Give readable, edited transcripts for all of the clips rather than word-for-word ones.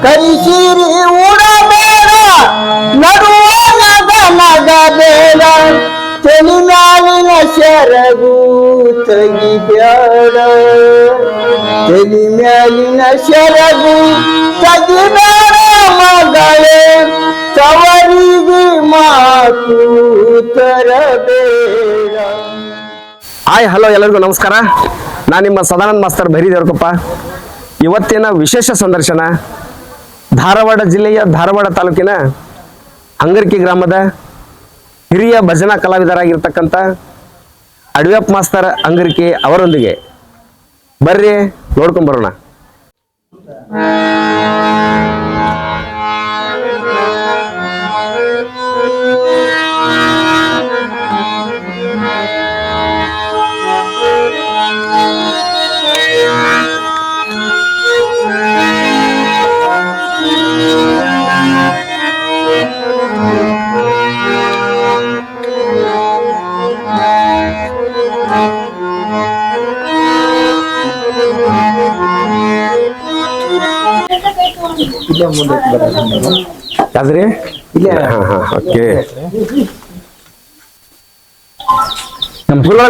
ಕರಿಸಿರಿ ಉಡಬೇಡ ನಡುವನದ ನಗಬೇಡ ತಲೆ ಮ್ಯಾಲಿನ ಸೆರಗು ತೆಗಿಬೇಡ ತಲೆ ಮ್ಯಾಲಿನ ಸೆರಗು ತೆಗಿಬೇಡ ಮಗಳೇ ತವರಿಗೆ ಮಾತು ತರಬೇಡ. ಹಾಯ್ ಹಲೋ ಎಲ್ಲರಿಗೂ ನಮಸ್ಕಾರ. ನಾನು ನಿಮ್ಮ ಸದಾನಂದ ಮಾಸ್ತರ್ ಭೈರಿದೇವರಕೊಪ್ಪ. ಇವತ್ತಿನ ವಿಶೇಷ ಸಂದರ್ಶನ ಧಾರವಾಡ ಜಿಲ್ಲೆಯ ಧಾರವಾಡ ತಾಲೂಕಿನ ಹಂಗರ್ಕಿ ಗ್ರಾಮದ ಹಿರಿಯ ಭಜನಾ ಕಲಾವಿದರಾಗಿರ್ತಕ್ಕಂಥ ಅಡವ್ಯಪ್ಪ ಮಾಸ್ತರ್ ಹಂಗರ್ಕಿ ಅವರೊಂದಿಗೆ ಬರ್ರಿ ನೋಡ್ಕೊಂಬರೋಣ. ಯಾವ್ದ್ರಿ ಇಲ್ಲೇ? ಓಕೆ.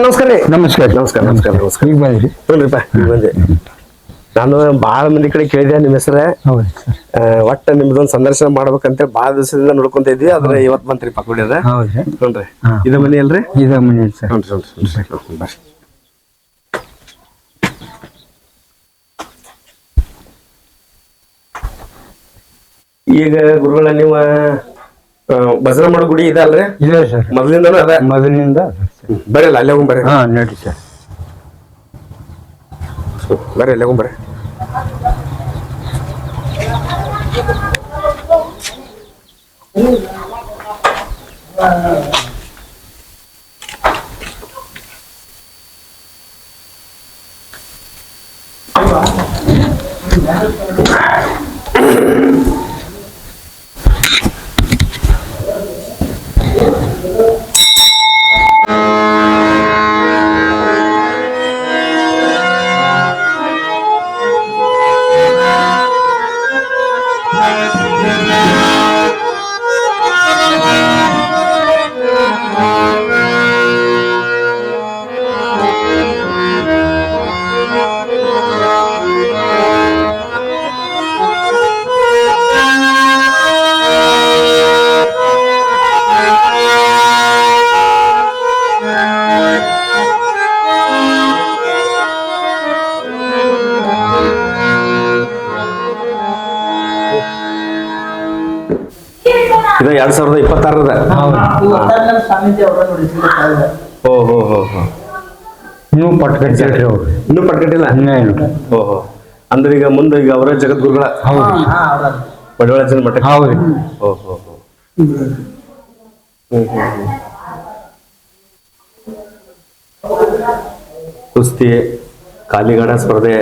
ನಮಸ್ಕಾರ ರೀ. ನಮಸ್ಕಾರ ನಮಸ್ಕಾರ ನಮಸ್ಕಾರ ನಮಸ್ಕಾರ. ಈಗ ಬಂದ್ರಿ? ನೋಡ್ರಿಪ್ಪ ಈಗ ಬಂದೆ. ನಾನು ಭಾಳ ಮಂದಿ ಕಡೆ ಕೇಳಿದೆ ನಿಮ್ಮ ಹೆಸರ. ಒಟ್ಟ ನಿಮ್ದೊಂದು ಸಂದರ್ಶನ ಮಾಡ್ಬೇಕಂತ ಭಾಳ ದಿವಸದಿಂದ ನೋಡ್ಕೊಂತ ಇದ್ವಿ. ಆದ್ರೆ ಇವತ್ತು ಬಂತ್ರಿ ಪಕ್ಕೋಡಿಯದ. ನೋಡ್ರಿ ಇದ ಮನಿ ಅಲ್ರಿ? ಇದ ಮನಿ ಸರ್. ನೋಡ್ರಿ ಬರ್ರಿ. ಈಗ ಗುರುಗಳ ನೀವು ಭಜನೆ ಮಾಡೋ ಗುಡಿ ಇದೆ ಅಲ್ರಿ? ಇಲ್ಲ ಸರ್, ಮೊದಲಿಂದನೂ ಅದ. ಮೊದಲಿನಿಂದ ಬರಲ್ಲ ಅಲ್ಲೇ ಬರ್ರಿ. ಹಾ ನೋಡಿ ಸರ್, ಬರ್ರಿ ಅಲ್ಲೇ ಬರ್ರಿ. ಇದು 2026ದ. ಇನ್ನೂ ಪಟ್ಕಟ್ಟಿಲ್ಲ. ಓಹೋ, ಅಂದ್ರೆ ಈಗ ಮುಂದೆ ಈಗ ಅವರ ಜಗದ್ಗುರುಗಳ ಬಡವಳ ಜನ ಮಠ. ಓಹೋ, ಕುಸ್ತಿ, ಕಾಲಿಗಾಡ ಸ್ಪರ್ಧೆ,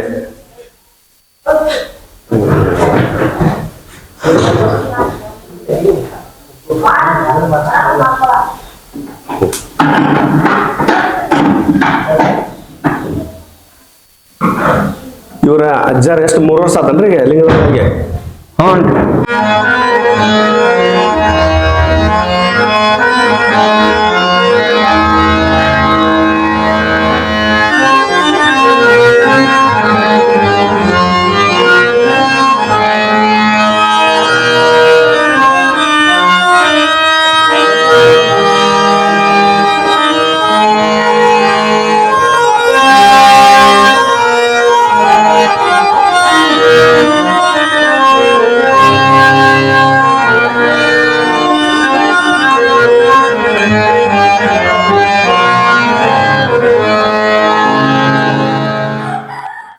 ಇವರ ಅಜ್ಜಾರ ಎಷ್ಟು 3 ವರ್ಷ ಆತನ್ರಿ ಲಿಂಗದವರಿಗೆ?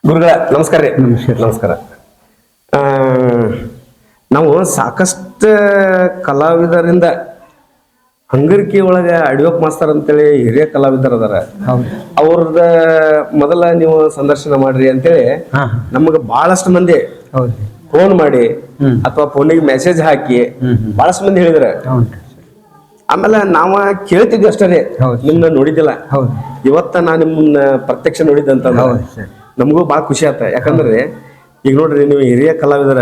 ಗುರುಗಳ ನಮಸ್ಕಾರ ರೀ. ನಮಸ್ಕಾರ. ನಾವು ಸಾಕಷ್ಟು ಕಲಾವಿದರಿಂದ ಹಂಗರ್ಕಿ ಒಳಗ ಅಡವ್ಯಪ್ಪ ಮಾಸ್ತರ್ ಅಂತೇಳಿ ಹಿರಿಯ ಕಲಾವಿದರ ಅದಾರ. ಅವ್ರದ ಮೊದಲ ನೀವು ಸಂದರ್ಶನ ಮಾಡ್ರಿ ಅಂತೇಳಿ ನಮಗ ಬಹಳಷ್ಟು ಮಂದಿ ಫೋನ್ ಮಾಡಿ ಅಥವಾ ಫೋನಿಗೆ ಮೆಸೇಜ್ ಹಾಕಿ ಬಹಳಷ್ಟು ಮಂದಿ ಹೇಳಿದ್ರ. ಆಮೇಲೆ ನಾವ ಕೇಳ್ತಿದ್ವಿ ಅಷ್ಟೇ ರೀ, ನಿಮ್ನ ನೋಡಿದ್ದಿಲ್ಲ. ಇವತ್ತ ನಾ ನಿಮ್ಮನ್ನ ಪ್ರತ್ಯಕ್ಷ ನೋಡಿದ್ದಂತ ನಮಗೂ ಬಹಳ ಖುಷಿ ಆತ. ಯಾಕಂದ್ರೆ ಈಗ ನೋಡ್ರಿ ನೀವು ಹಿರಿಯ ಕಲಾವಿದರ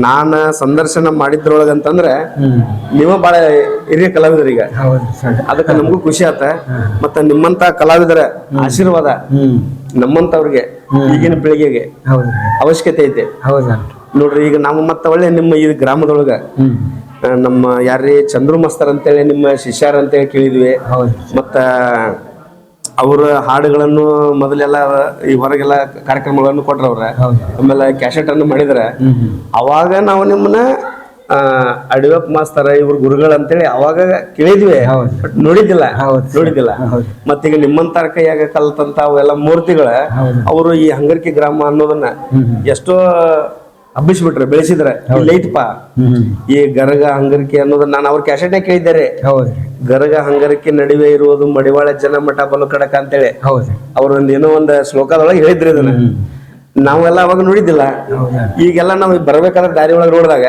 ನಾನ ಸಂದರ್ಶನ ಮಾಡಿದ್ರೊಳಗಂತಂದ್ರೆ ನೀವ ಬಾಳ ಹಿರಿಯ ಕಲಾವಿದರ ಈಗ ಹೌದು ಸರ್. ಅದಕ್ಕೆ ನಮಗೂ ಖುಷಿ ಆತ. ಮತ್ತ ನಿಮ್ಮಂತ ಕಲಾವಿದರ ಆಶೀರ್ವಾದ ನಮ್ಮಂತವ್ರಿಗೆ ಈಗಿನ ಪೀಳಿಗೆಗೆ ಅವಶ್ಯಕತೆ ಐತೆ. ಹೌದಾ ನೋಡ್ರಿ ಈಗ ನಾವು ಮತ್ತ ಒಳ್ಳೆ ನಿಮ್ಮ ಈ ಗ್ರಾಮದೊಳಗ ನಮ್ಮ ಯಾರ್ರೀ ಚಂದ್ರು ಮಸ್ತರ್ ಅಂತೇಳಿ ನಿಮ್ಮ ಶಿಷ್ಯರ ಅಂತೇಳಿ ಕೇಳಿದ್ವಿ. ಮತ್ತ ಅವ್ರ ಹಾಡುಗಳನ್ನು ಮೊದಲೆಲ್ಲ ಈ ಹೊರಗೆಲ್ಲ ಕಾರ್ಯಕ್ರಮಗಳನ್ನು ಕೊಟ್ರ ಅವ್ರ, ಆಮೇಲೆ ಕ್ಯಾಸೆಟ್ ಅನ್ನು ಮಾಡಿದ್ರ. ಅವಾಗ ನಾವು ನಿಮ್ಮನ್ನ ಅಡಿವಪ್ಪ ಮಾಸ್ತರ ಇವ್ರ ಗುರುಗಳು ಅಂತೇಳಿ ಅವಾಗ ಕೇಳಿದ್ವಿ, ಬಟ್ ನೋಡಿದ್ದಿಲ್ಲ. ಮತ್ತೀಗ ನಿಮ್ಮಂತರ ಕೈಯಾಗ ಕಲ್ತಂತ ಅವೆಲ್ಲ ಮೂರ್ತಿಗಳ ಅವರು ಈ ಹಂಗರ್ಕಿ ಗ್ರಾಮ ಅನ್ನೋದನ್ನ ಎಷ್ಟೋ ಹಬ್ಬಿಸ್ಬಿಟ್ರೆ ಬೆಳೆಸಿದ್ರ. ಇಲ್ಲೈತಪ್ಪ ಈ ಗರಗ ಹಂಗರಿಕೆ ಅನ್ನೋದನ್ನ ನಾನು ಅವ್ರ ಕ್ಯಾಸೆಟ್ನೇ ಕೇಳಿದ್ದಾರೆ. ಗರಗ ಹಂಗರಿಕೆ ನಡುವೆ ಇರುವುದು ಮಡಿವಾಳ ಜನ ಮಠ ಬಲು ಕಡಕ ಅಂತೇಳಿ ಅವ್ರೊಂದ್ ಏನೋ ಒಂದ್ ಶ್ಲೋಕದೊಳಗೆ ಹೇಳಿದ್ರಿ ಅದನ್ನ. ನಾವೆಲ್ಲ ಅವಾಗ ನೋಡಿದ್ದಿಲ್ಲ. ಈಗೆಲ್ಲ ನಾವು ಬರ್ಬೇಕಾದ್ರೆ ದಾರಿ ಒಳಗೆ ನೋಡಿದಾಗ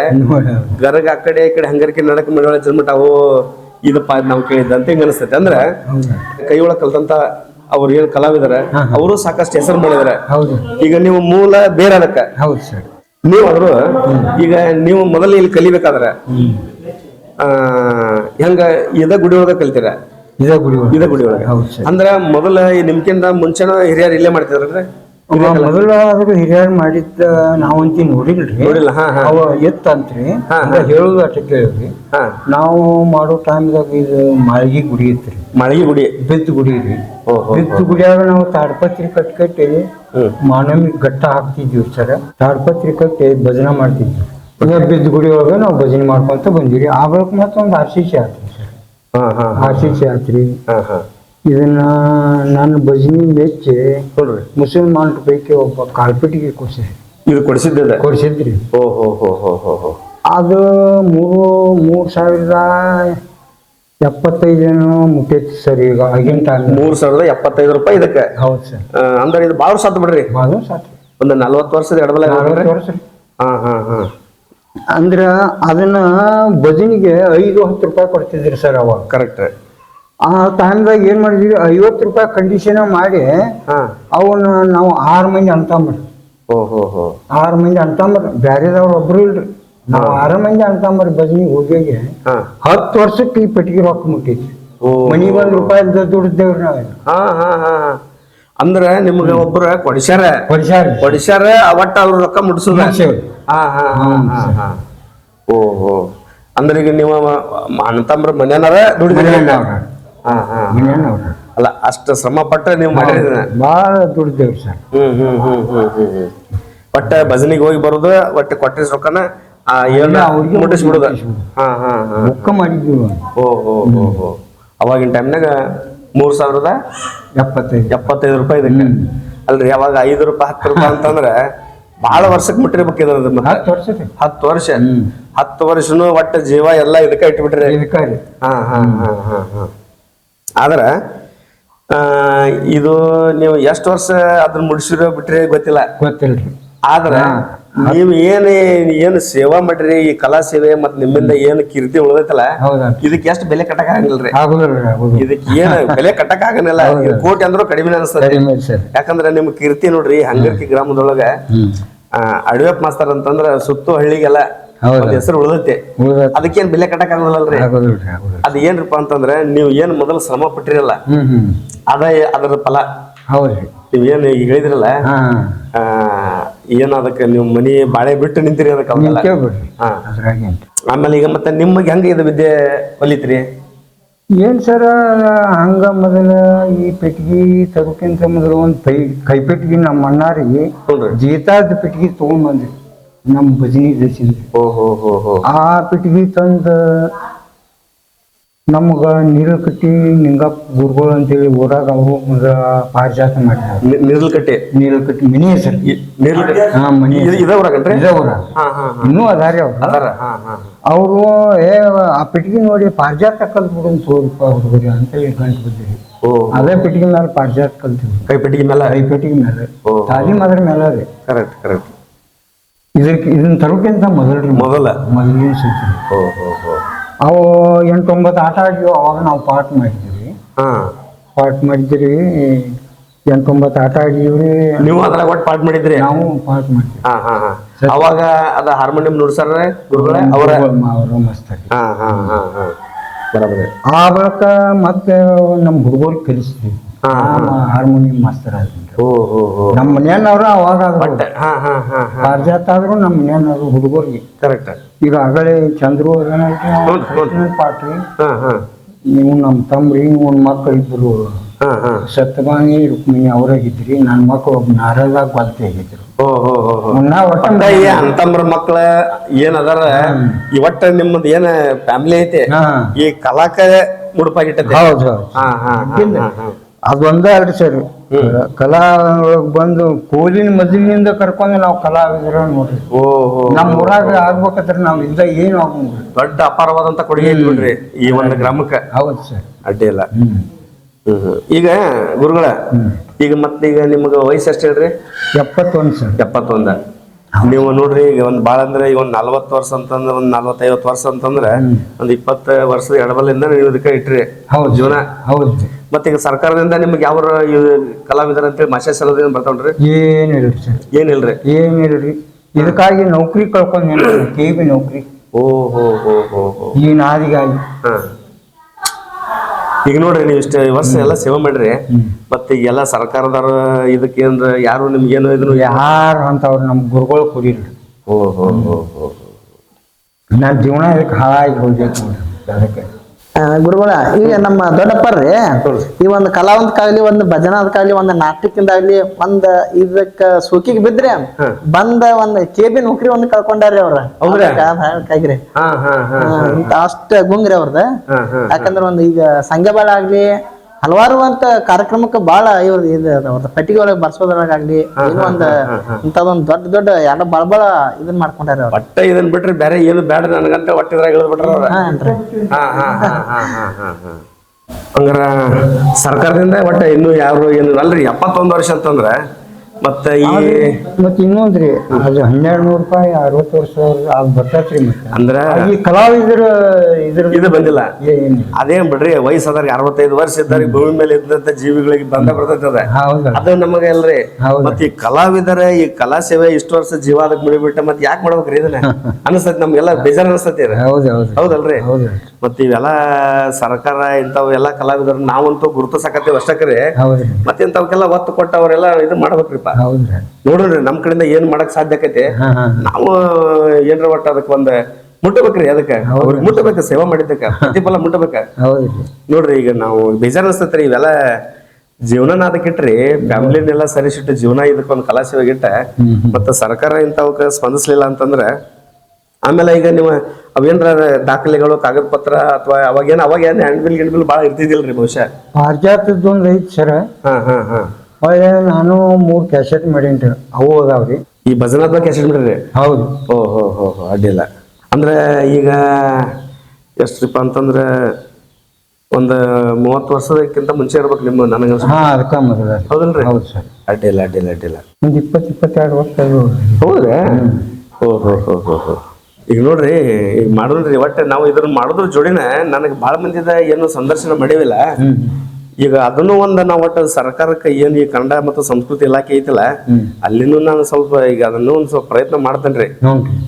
ಗರಗ ಆ ಕಡೆ ಈ ಕಡೆ ಹಂಗರಿಕೆ ನಡಕ ಮಡಿವಾಳ ಜನ ಮಠ ಅವು ಇದಪ್ಪ ನಾವು ಕೇಳಿದ್ದಂತ ಹಿಂಗ ಅನಿಸ್ತೈತೆ. ಅಂದ್ರೆ ಕೈ ಒಳಗೆ ಕಲ್ತಂತ ಅವ್ರ ಏನ್ ಕಲಾವಿದರ ಅವರು ಸಾಕಷ್ಟು ಹೆಸರು ಮಾಡಿದಾರ. ಈಗ ನೀವು ಮೂಲ ಬೇರೆ ಅದಕ್ಕ ನೀವು ಆದ್ರು ಈಗ ನೀವು ಮೊದಲು ಇಲ್ಲಿ ಕಲಿಬೇಕಾದ್ರ ಹೆಂಗ ಇದ ಗುಡಿ ಒಳಗ ಕಲ್ತೀರ? ಇದ ಗುಡಿ ಒಳಗ. ಅಂದ್ರ ಮೊದಲ ನಿಮ್ಕಿಂತ ಮುಂಚೆನ ಹಿರಿಯರು ಇಲ್ಲೇ ಮಾಡ್ತಿದ್ರಲ್ರಿ? ಮೊದಲ ಹಿರಿಯರ್ ಮಾಡಿದ್ದ ನಾವಂತಿ ನೋಡಿಲ್ರಿ. ಅವ ಎತ್ತಂತ್ರಿ ಹೇಳುದು ಅಷ್ಟ ಕೇಳಿದ್ರಿ. ನಾವು ಮಾಡೋ ಟೈಮ್ದಾಗ ಇದು ಮಾಳಿಗೆ ಗುಡಿ ಇತ್ರಿ. ಮಾಳಿಗೆ ಗುಡಿ ಬಿದ್ದು ಗುಡಿ ರೀ. ಬಿದ್ದು ಗುಡಿಯಾಗ ನಾವು ತಾಡ್ಪತ್ರಿ ಕಟ್ಟಿ ಮಾನವಿ ಘಟ್ಟ ಹಾಕ್ತಿದ್ವಿ ಸರ್. ತಾಡ್ಪತ್ರಿ ಕಟ್ಟಿ ಭಜನೆ ಮಾಡ್ತಿದ್ವಿ. ಈಗ ಬಿದ್ದು ಗುಡಿ ಒಳಗ ನಾವು ಭಜನೆ ಮಾಡ್ಕೊಂತ ಬಂದಿರಿ. ಆ ಬಳಿಕ ಮತ್ತೊಂದು ಆರ್ಸಿಸಿ ಆತ್ರಿ ಸರ್. ಆರ್ಸಿಸಿ ಆತ್ರಿ. ಇದನ್ನ ನಾನು ಭಜನಿ ಮೆಚ್ಚಿ ಮುಸಲ್ಮಾನ್ ಪೈಕಿ ಒಬ್ಬ ಕಾಲ್ಪಟ್ಟಿಗೆ ಕೊಡಿಸಿದ್ರಿ. ಅದು 3,075 ಮುಟ್ಟೈತಿ ಸರ್. ಈಗ ಆಗಿನ ಟೈಮ್ 3,075 ರೂಪಾಯಿ ಇದಕ್ಕೆ. ಹೌದು ಸರ್. ಅಂದ್ರೆ ಇದು ಬಾಳ ಸಾತ್ ಬಿಡ್ರಿ. ಒಂದು 40 ವರ್ಷದ ಎಡಬಲ. 40 ವರ್ಷ. ಅಂದ್ರ ಅದನ್ನ ಭಜನಿಗೆ 5-10 ರೂಪಾಯಿ ಕೊಡ್ತಿದ್ರಿ ಸರ್ ಅವಾಗ. ಕರೆಕ್ಟ್. ಆ ಟೈಮ್ದಾಗ ಏನ್ ಮಾಡಿದ್ವಿ, 50 ರೂಪಾಯಿ ಕಂಡೀಷನ್ ಮಾಡಿ ಅವನ್ನ ನಾವು 6 ಮಂದಿ ಅಣ್ತಂಬ್ರಿ. 6 ಮಂದಿ ಅಣ್ತಂಬ್ರಿ, ಬ್ಯಾರೆದವ್ರು ಒಬ್ರು ಇಲ್ರಿ. ನಾವು 6 ಮಂದಿ ಅಣ್ತಂಬ್ರಿ ಭಜನಿ ಹೋಗಿ 10 ವರ್ಷಕ್ಕೆ ಈ ಪೆಟ್ಟಿಗೆ ರೊಕ್ಕ ಮುಟ್ಟೈತಿ. ಮನಿಗೆ ₹1 ದುಡ್ದೇವ್ರಿ ನಾವೇನು. ಅಂದ್ರ ನಿಮ್ಗೆ ಒಬ್ರ ಕೊಡಿಸ್ಯಾರ ಅವಟ್ಟ ಅವ್ರ ರೊಕ್ಕ ಮುಟ್ಸುದ. ಓಹೋ. ಅಂದ್ರೆ ಈಗ ನೀವು ಅಣ್ಣತಂಬ್ರ ಮನ್ಯಾನಾರ ದುಡಿದ ಅಲ್ಲ, ಅಷ್ಟ ಶ್ರಮ ಪಟ್ಟ ನೀವು ಮಾಡಿದ್ರೆ ಬಾಳ ದುಡ್ದೇವ್ರಿ ಸರ್. ಒಟ್ಟ ಭಜನಿಗೆ ಹೋಗಿ ಬರುದು, ಒಟ್ಟು ಕೊಟ್ಟಿಸ್ ರೊಕ್ಕನ ಮುಟ್ಟಿಸ್ಬಿಡುದ. ರೊಕ್ಕ ಮಾಡಿದ್ವಿ. ಓಹೋ. ಅವಾಗಿನ ಟೈಮ್ನಾಗ 3,075 ರೂಪಾಯಿ ಇದಕ್ಕೆ ಅಲ್ರಿ. ಅವಾಗ 5 ರೂಪಾಯಿ 10 ರೂಪಾಯಿ ಅಂತಂದ್ರ ಬಹಳ ವರ್ಷಕ್ಕೆ ಮುಟ್ಟಿರ್ಬೇಕಿದ. 10 ವರ್ಷ 10 ವರ್ಷನು ಒಟ್ಟ ಜೀವ ಎಲ್ಲ ಇದಕ್ಕ ಇಟ್ಬಿಟ್ರಿ. ಆದ್ರ ಇದು ನೀವು ಎಷ್ಟು ವರ್ಷ ಅದನ್ನ ಮುಡಿಸಿರೋ ಬಿಟ್ರಿ ಗೊತ್ತಿಲ್ರಿ. ಆದ್ರ ನೀವು ಏನು ಸೇವಾ ಮಾಡ್ರಿ, ಈ ಕಲಾ ಸೇವೆ ಮತ್ ನಿಮ್ಮಿಂದ ಏನು ಕೀರ್ತಿ ಉಳ್ದೈತಲ್ಲ, ಇದಕ್ಕೆ ಎಷ್ಟು ಬೆಲೆ ಕಟ್ಟಕ್ ಆಗಂಗಿಲ್ರಿ. ಇದಕ್ಕೆ ಏನು ಬೆಲೆ ಕಟ್ಟಕ್ ಆಗಂಗಿಲ್ಲ. ಕೋಟಿ ಅಂದ್ರೂ ಕಡಿಮೆ ಅನಿಸ್ತದೆ. ಯಾಕಂದ್ರ ನಿಮ್ ಕೀರ್ತಿ ನೋಡ್ರಿ, ಹಂಗರ್ಕಿ ಗ್ರಾಮದೊಳಗ ಅಡಿವಪ್ಪ ಮಾಸ್ತರ್ ಅಂತಂದ್ರ ಸುತ್ತು ಹಳ್ಳಿಗೆಲ್ಲ ಹೆಸರು ಉಳ್ದೈತಿ. ಅದಕ್ಕೇನ್ ಬೆಲೆ ಕಟ್ಟಕ್ ಆಗಲ್ಲಲ್ರಿ. ಅದ ಏನ್ರಪ್ಪ ಅಂತಂದ್ರ ನೀವು ಏನ್ ಮೊದಲು ಶ್ರಮ ಪಟ್ಟಿರಲ್ಲ, ಅದರ ಫಲ. ನೀವ್ ಏನ್ ಈಗ ಹೇಳಿದ್ರಲ್ಲ, ಏನ್ ಅದಕ್ಕೆ ನೀವು ಮನಿ ಬಾಳೆ ಬಿಟ್ಟು ನಿಂತಿರಿ ಅದಕ್ಕೆ. ಆಮೇಲೆ ಈಗ ಮತ್ತೆ ನಿಮಗೆ ಹೆಂಗ ಇದು ವಿದ್ಯೆ ಕಲಿತ್ರಿ? ಏನ್ ಸರ, ಹಂಗ ಮೊದಲ ಈ ಪೆಟ್ಟಿಗೆ ತಗೋಕ್ಕಿಂತ ಮೊದಲು ಒಂದ್ ಕೈ ಪೆಟ್ಟಿಗೆ ನಮ್ಮ ಅಣ್ಣಾರಿಗೆ ಜೀತಾದ ಪೆಟ್ಟಿಗೆ ತಗೊಂಡ್ ಬಂದ್ರಿ ನಮ್ಮ ಭಜನಿ ದೇಶಿಂದ. ಆ ಪೆಟ್ಟಿಗೆ ತಂದ ನಮ್ಗ ನೀಲಕಟ್ಟಿ ನಿಂಗಪ್ಪ ಗುರುಗಳು ಅಂತೇಳಿ ಊರಾಗ ಅವರು ಪಾರಿಜಾತ ಮಾಡಿದ್ರು. ನೀಲಕಟ್ಟಿ ಮನಿ ಹೆಸರು. ಮನಿ ಇನ್ನೂ ಅದಾರಿ ಅವರು ಆ ಪೆಟ್ಟಿಗೆ ನೋಡಿ ಪಾರಿಜಾತ ಕಲ್ತ್ಬಿಡು ₹100 ಹುಡುಗರಿ ಅಂತೇಳಿ ಗಂಟು ಬಿದ್ದಿರಿ. ಅದೇ ಪೆಟ್ಟಿಗೆ ಮೇಲೆ ಪಾರಿಜಾತ ಕಲ್ತೀವಿ. ಕೈ ಪೆಟ್ಟಿಗೆ ಮೇಲೆ ತಾಲೀಮ್ ಅದ್ರ ಮೇಲೆ ರೀ. ಇದನ್ನ ತರೋಕ್ಕಿಂತ ಮೊದಲಿನ ಸೂಚನೆ ಅವು 8-9 ಆಟ ಆಡಿದ್ವಿ. ಅವಾಗ ನಾವು ಪಾಠ ಮಾಡಿದ್ವಿ. 8-9 ಆಟ ಆಡಿದ್ರಿ. ನೀವು ಅದ್ರಾಗ ಒಟ್ಟು ಪಾಠ ಮಾಡಿದ್ರಿ? ನಾವು ಪಾಠ ಮಾಡ್ತೀವಿ. ಹಾ ಹಾ ಹಾ. ಅವಾಗ ಅದ ಹಾರ್ಮೋನಿಯಂ ನುಡ್ಸಾರ ಗುರುಗಳೇ ಅವರು ಮಸ್ತ್. ಹಾ ಹಾ ಹಾ ಹಾ ಬರೋಬರಿ. ಆ ಬಳಿಕ ಮತ್ತೆ ನಮ್ಮ ಹುಡುಗರಿಗೆ ಕಲಿಸ್ತೀವಿ. ಹಾರ್ಮೋನಿಯಂ ಮಾಸ್ತರ್ ಆದ್ರಿ. ನಮ್ಮ ಮನೆಯವ್ರು ಅವಾಗ ಪಾರ್ಜಾತ ಆದ್ರು ನಮ್ಮ ಮನೆಯವ್ರು ಹುಡುಗರಿಗೆ ಕರೆಕ್ಟ್. ಈಗ ಆಗಲೇ ಚಂದ್ರು ಪಾಠ ರೀ, ನೀವು ನಮ್ಮ ತಮ್ರಿ ಒಂದ್ ಮಕ್ಕಳು ಇದ್ರು ಸತ್ಯಭಾನಿ ರುಕ್ಮಿಣಿ ಅವ್ರಾಗಿದ್ರಿ. ನನ್ನ ಮಕ್ಕಳು ಒಬ್ಬ ನಾರದಾಗ ಬಲ್ತಿ ಆಗಿದ್ರು. ಅಂತಂಬ್ರ ಮಕ್ಳ ಏನ್ ಅದಾರ ಈ ಒಟ್ಟ ನಿಮ್ಮದ್ ಏನ ಫ್ಯಾಮಿಲಿ ಐತಿ ಈ ಕಲಾಕ ಮುಡುಪಾಗಿಟ್ಟೈತಿ. ಹೌದು ಅದೊಂದೇ ಅಲ್ರಿ ಸರ್. ಕಲಾ ಬಂದು ಕೋಲಿನ ಮೊದಲಿನಿಂದ ಕರ್ಕೊಂಡು ನಾವು ಕಲಾವಿದ್ರ ನೋಡ್ರಿ. ನಮ್ ಊರಾಗ ಆಗ್ಬೇಕಂದ್ರೆ ನಾವ್ ಇದ್ದ ಏನು ಆಗೋಂಗ್ರಿ. ದೊಡ್ಡ ಅಪಾರವಾದಂತ ಕೊಡುಗೆ ಐತಿ ಬಿಡ್ರಿ ಈ ಒಂದು ಗ್ರಾಮಕ್ಕ. ಹೌದು ಸರ್, ಅಡ್ಡಿ ಇಲ್ಲ. ಈಗ ಗುರುಗಳ ಈಗ ಈಗ ನಿಮ್ಗ ವಯಸ್ಸು ಎಷ್ಟು ಹೇಳ್ರಿ? 71 ಸರ್. 71. ನೀವು ನೋಡ್ರಿ ಈಗ ಒಂದ್ ಬಾಳ ಅಂದ್ರೆ ಈಗ ಒಂದ್ 40 ವರ್ಷ ಅಂತಂದ್ರ ಒಂದ್ 40-50 ವರ್ಷ ಅಂತಂದ್ರ ಒಂದ್ 20 ವರ್ಷದ ಎಡಬಲಿಂದ ನೀವು ಇದಕ್ಕ ಇಟ್ರಿ ಜೀವನ. ಹೌದು. ಮತ್ತೆ ಈಗ ಸರ್ಕಾರದಿಂದ ನಿಮ್ಗೆ ಯಾವ ಕಲಾವಿದರ ಅಂತೇಳಿ ಮಾಸ್ಟರ್ ಸಲಹೆ ಬರ್ತಾವ್ರಿ? ಏನಿಲ್ರಿ ಸರ್, ಏನಿಲ್ರಿ. ಇದಕ್ಕಾಗಿ ನೌಕರಿ ಕಳ್ಕೊಂಡ್ KB ನೌಕರಿ. ಈ ನಾದಿಗಾಗಿ. ಈಗ ನೋಡ್ರಿ ನೀವು ಇಷ್ಟ ವರ್ಷ ಎಲ್ಲ ಸೇವೆ ಮಾಡ್ರಿ, ಮತ್ತೆ ಈಗೆಲ್ಲ ಸರ್ಕಾರದವ್ರ ಇದಕ್ಕೇನ್ರ ಯಾರು ನಿಮ್ಗೇನು ಇದನ್ನು ಯಾರು ಅಂತವ್ರು ನಮ್ ಗುರುಗಳು ಕುಡಿಲ್ರಿ. ನನ್ನ ಜೀವನ ಇದಕ್ಕೆ ಹಾಳಾಗಿ ಹೋಗ್ಬೇಕು ನೋಡ್ರಿ. ಅದಕ್ಕೆ ಗುರುಗಳ ಈಗ ನಮ್ಮ ದೊಡ್ಡಪ್ಪರ್ರಿ ಈ ಒಂದು ಕಲಾವಂತಕ್ಕಾಗ್ಲಿ ಒಂದು ಭಜನಾದಕ್ಕಾಗ್ಲಿ ಒಂದು ನಾಟಕದಿಂದಾಗ್ಲಿ ಒಂದ್ ಇದಕ್ಕ ಸೋಕಿಗೆ ಬಿದ್ರಿ ಬಂದ ಒಂದ್ KB ನೌಕರಿ ಒಂದ್ ಕಳ್ಕೊಂಡಾರ್ರಿ ಅವ್ರ. ಕಾಯ್ರಿ ಅಷ್ಟ ಗುಂಗ್ರಿ ಅವ್ರದ. ಯಾಕಂದ್ರ ಒಂದ್ ಈಗ ಸಂಘಬಾಳ ಆಗ್ಲಿ ಹಲವಾರು ಅಂತ ಕಾರ್ಯಕ್ರಮಕ್ಕೆ ಬಾಳ ಇವ್ರ ಅವ್ರದ ಪೆಟ್ಟಿಗೆ ಒಳಗೆ ಬರ್ಸೋದ್ರಾಗ್ಲಿ ಏನೋ ಒಂದ್ ಇಂಥದೊಂದ್ ದೊಡ್ಡ ಎರಡು ಬಳಬಳ ಇದನ್ ಮಾಡ್ಕೊಂಡಾರ ಅವ್ರ. ಒಟ್ಟ ಇದನ್ ಬಿಟ್ರಿ ಬೇರೆ ಏನು ಬೇಡ ನನಗಂತ ಒಟ್ಟಿದ್ರಾಗ ಹೇಳ್ಬಿಟ್ರ ಅವ್ರ. ಹಂಗಾರ ಸರ್ಕಾರದಿಂದ ಒಟ್ಟ ಇನ್ನು ಯಾರು ಏನು ಅಲ್ರಿ 71 ವರ್ಷ ಅಂತಂದ್ರ ಮತ್ತೆ ಇನ್ನೊಂದ್ರಿ ಅದು 1200 ರೂಪಾಯಿ 60 ವರ್ಷ ಬರ್ತೈತ್ರಿ. ಮತ್ತೆ ಅಂದ್ರ ಈ ಕಲಾವಿದರ ಇದು ಬಂದಿಲ್ಲ. ಅದೇನ್ ಬಿಡ್ರಿ ವಯಸ್ಸಾದ್ರ 65 ವರ್ಷ ಇದ್ದಾರೆ ಭೂಮಿ ಮೇಲೆ ಇದ್ದಂತ ಜೀವಿಗಳಿಗೆ ಬಂದ ಬರ್ತೈತದ ಅದು ನಮಗೆ ಅಲ್ರಿ. ಮತ್ತೆ ಈ ಕಲಾವಿದರ ಈ ಕಲಾ ಸೇವೆ ಇಷ್ಟು ವರ್ಷ ಜೀವ ಅದಕ್ಕೆ ಮುಡಿಬಿಟ್ಟ ಮತ್ತೆ ಯಾಕೆ ಮಾಡ್ಬೇಕ್ರಿ ಇದನ್ನ ಅನಿಸ್ತೈತಿ ನಮ್ಗೆಲ್ಲ ಬೇಜಾರ್ ಅನಿಸ್ತೈತಿ. ಹೌದಲ್ರಿ? ಮತ್ತ ಇವೆಲ್ಲ ಸರ್ಕಾರ ಇಂಥವ್ ಎಲ್ಲಾ ಕಲಾವಿದರ ನಾವಂತೂ ಗುರುತಿಸಕತ್ತೀವಿ ಅಷ್ಟಕ್ರಿ. ಮತ್ತೆ ಇಂಥವಕ್ಕೆಲ್ಲ ಒತ್ತು ಕೊಟ್ಟ ಅವರೆಲ್ಲ ಇದು ಮಾಡ್ಬೇಕ್ರಿಪ್ಪ. ನೋಡ್ರಿ ನಮ್ ಕಡೆಯಿಂದ ಏನ್ ಮಾಡಕ್ ಸಾಧ್ಯ ಆಕೈತಿ ನಾವು ಏನ್ರ ಒಟ್ಟ ಅದಕ್ಕೆ ಒಂದ್ ಮುಟ್ಟಬೇಕ್ರಿ. ಅದಕ್ಕೆ ಅವ್ರಿಗೆ ಮುಟ್ಟಬೇಕ, ಸೇವಾ ಮಾಡಿದ್ದಕ್ಕ ಪ್ರತಿಫಲ ಮುಟ್ಟಬೇಕ. ನೋಡ್ರಿ ಈಗ ನಾವು ಬೇಜಾರ್ ಅನಿಸ್ತೈತ್ರಿ ಇವೆಲ್ಲ ಜೀವನ ಅದಕ್ಕಿಟ್ರಿ ಫ್ಯಾಮಿಲಿನೆಲ್ಲ ಸರಿಸಿಟ್ಟು ಜೀವನ ಇದಕ್ಕೊಂದ್ ಕಲಾ ಸೇವೆಗಿಟ್ಟ ಮತ್ತ ಸರ್ಕಾರ ಇಂಥವಕ್ಕ ಸ್ಪಂದಿಸ್ಲಿಲ್ಲ ಅಂತಂದ್ರ ಆಮೇಲೆ ಈಗ ನೀವು ಅವೇನ್ರ ದಾಖಲೆಗಳು ಕಾಗದ ಪತ್ರ ಅಥವಾ ಅವಾಗೇನ್ ಹ್ಯಾಂಡ್ಬಿಲ್ ಗಿಂಡ್ಬಿಲ್ ಬಾಳ ಇರ್ತಿದಿಲ್ರಿ ಬಹುಶಃ? ಪಾರ್ಜಾತದೊಂದ್ ಐತಿ ಸರ್. ಹೊಳ್ಳೆ ನಾನು 3 ಕ್ಯಾಸೆಟ್ ಮಾಡೀನ್ರಿ, ಅವು ಅದಾವ್ರಿ. ಈ ಭಜನಾತ್ಮ ಕ್ಯಾಸೆಟ್ ಮಾಡ್ರಿ? ಹೌದು. ಅಡ್ಡಿಲ್ಲ. ಅಂದ್ರೆ ಈಗ ಎಷ್ಟ್ರಿಪ್ಪ ಅಂತಂದ್ರ ಒಂದ್ 30 ವರ್ಷದಕ್ಕಿಂತ ಮುಂಚೆ ಇರ್ಬೇಕು ನಿಮ್ಮ ನನಗ. ಅದಕ್ಕ ಮೊದಲ. ಹೌದಲ್ರಿ? ಹೌದು ಸರ್. ಅಡ್ಡಿಲ್ಲ. ಒಂದ್ 20-22 ವರ್ಷ. ಹೌದ್ರಾ? ಈಗ ನೋಡ್ರಿ ಈಗ ಮಾಡೋದ್ರಿ ಒಟ್ಟೆ ನಾವು ಇದನ್ನ ಮಾಡೋದ್ರ ಜೋಡಿನ ನನಗೆ ಬಾಳ ಮಂದಿದ ಏನು ಸಂದರ್ಶನ ಮಾಡೇವಿಲ್ಲ. ಈಗ ಅದನ್ನು ಒಂದ್ ನಾವು ಒಟ್ಟು ಸರ್ಕಾರಕ್ಕೆ ಏನು ಈ ಕನ್ನಡ ಮತ್ತು ಸಂಸ್ಕೃತಿ ಇಲಾಖೆ ಐತಿಲ್ಲ ಅಲ್ಲಿನೂ ನಾನು ಸ್ವಲ್ಪ ಈಗ ಅದನ್ನು ಒಂದ್ ಸ್ವಲ್ಪ ಪ್ರಯತ್ನ ಮಾಡ್ತೇನ್ರಿ.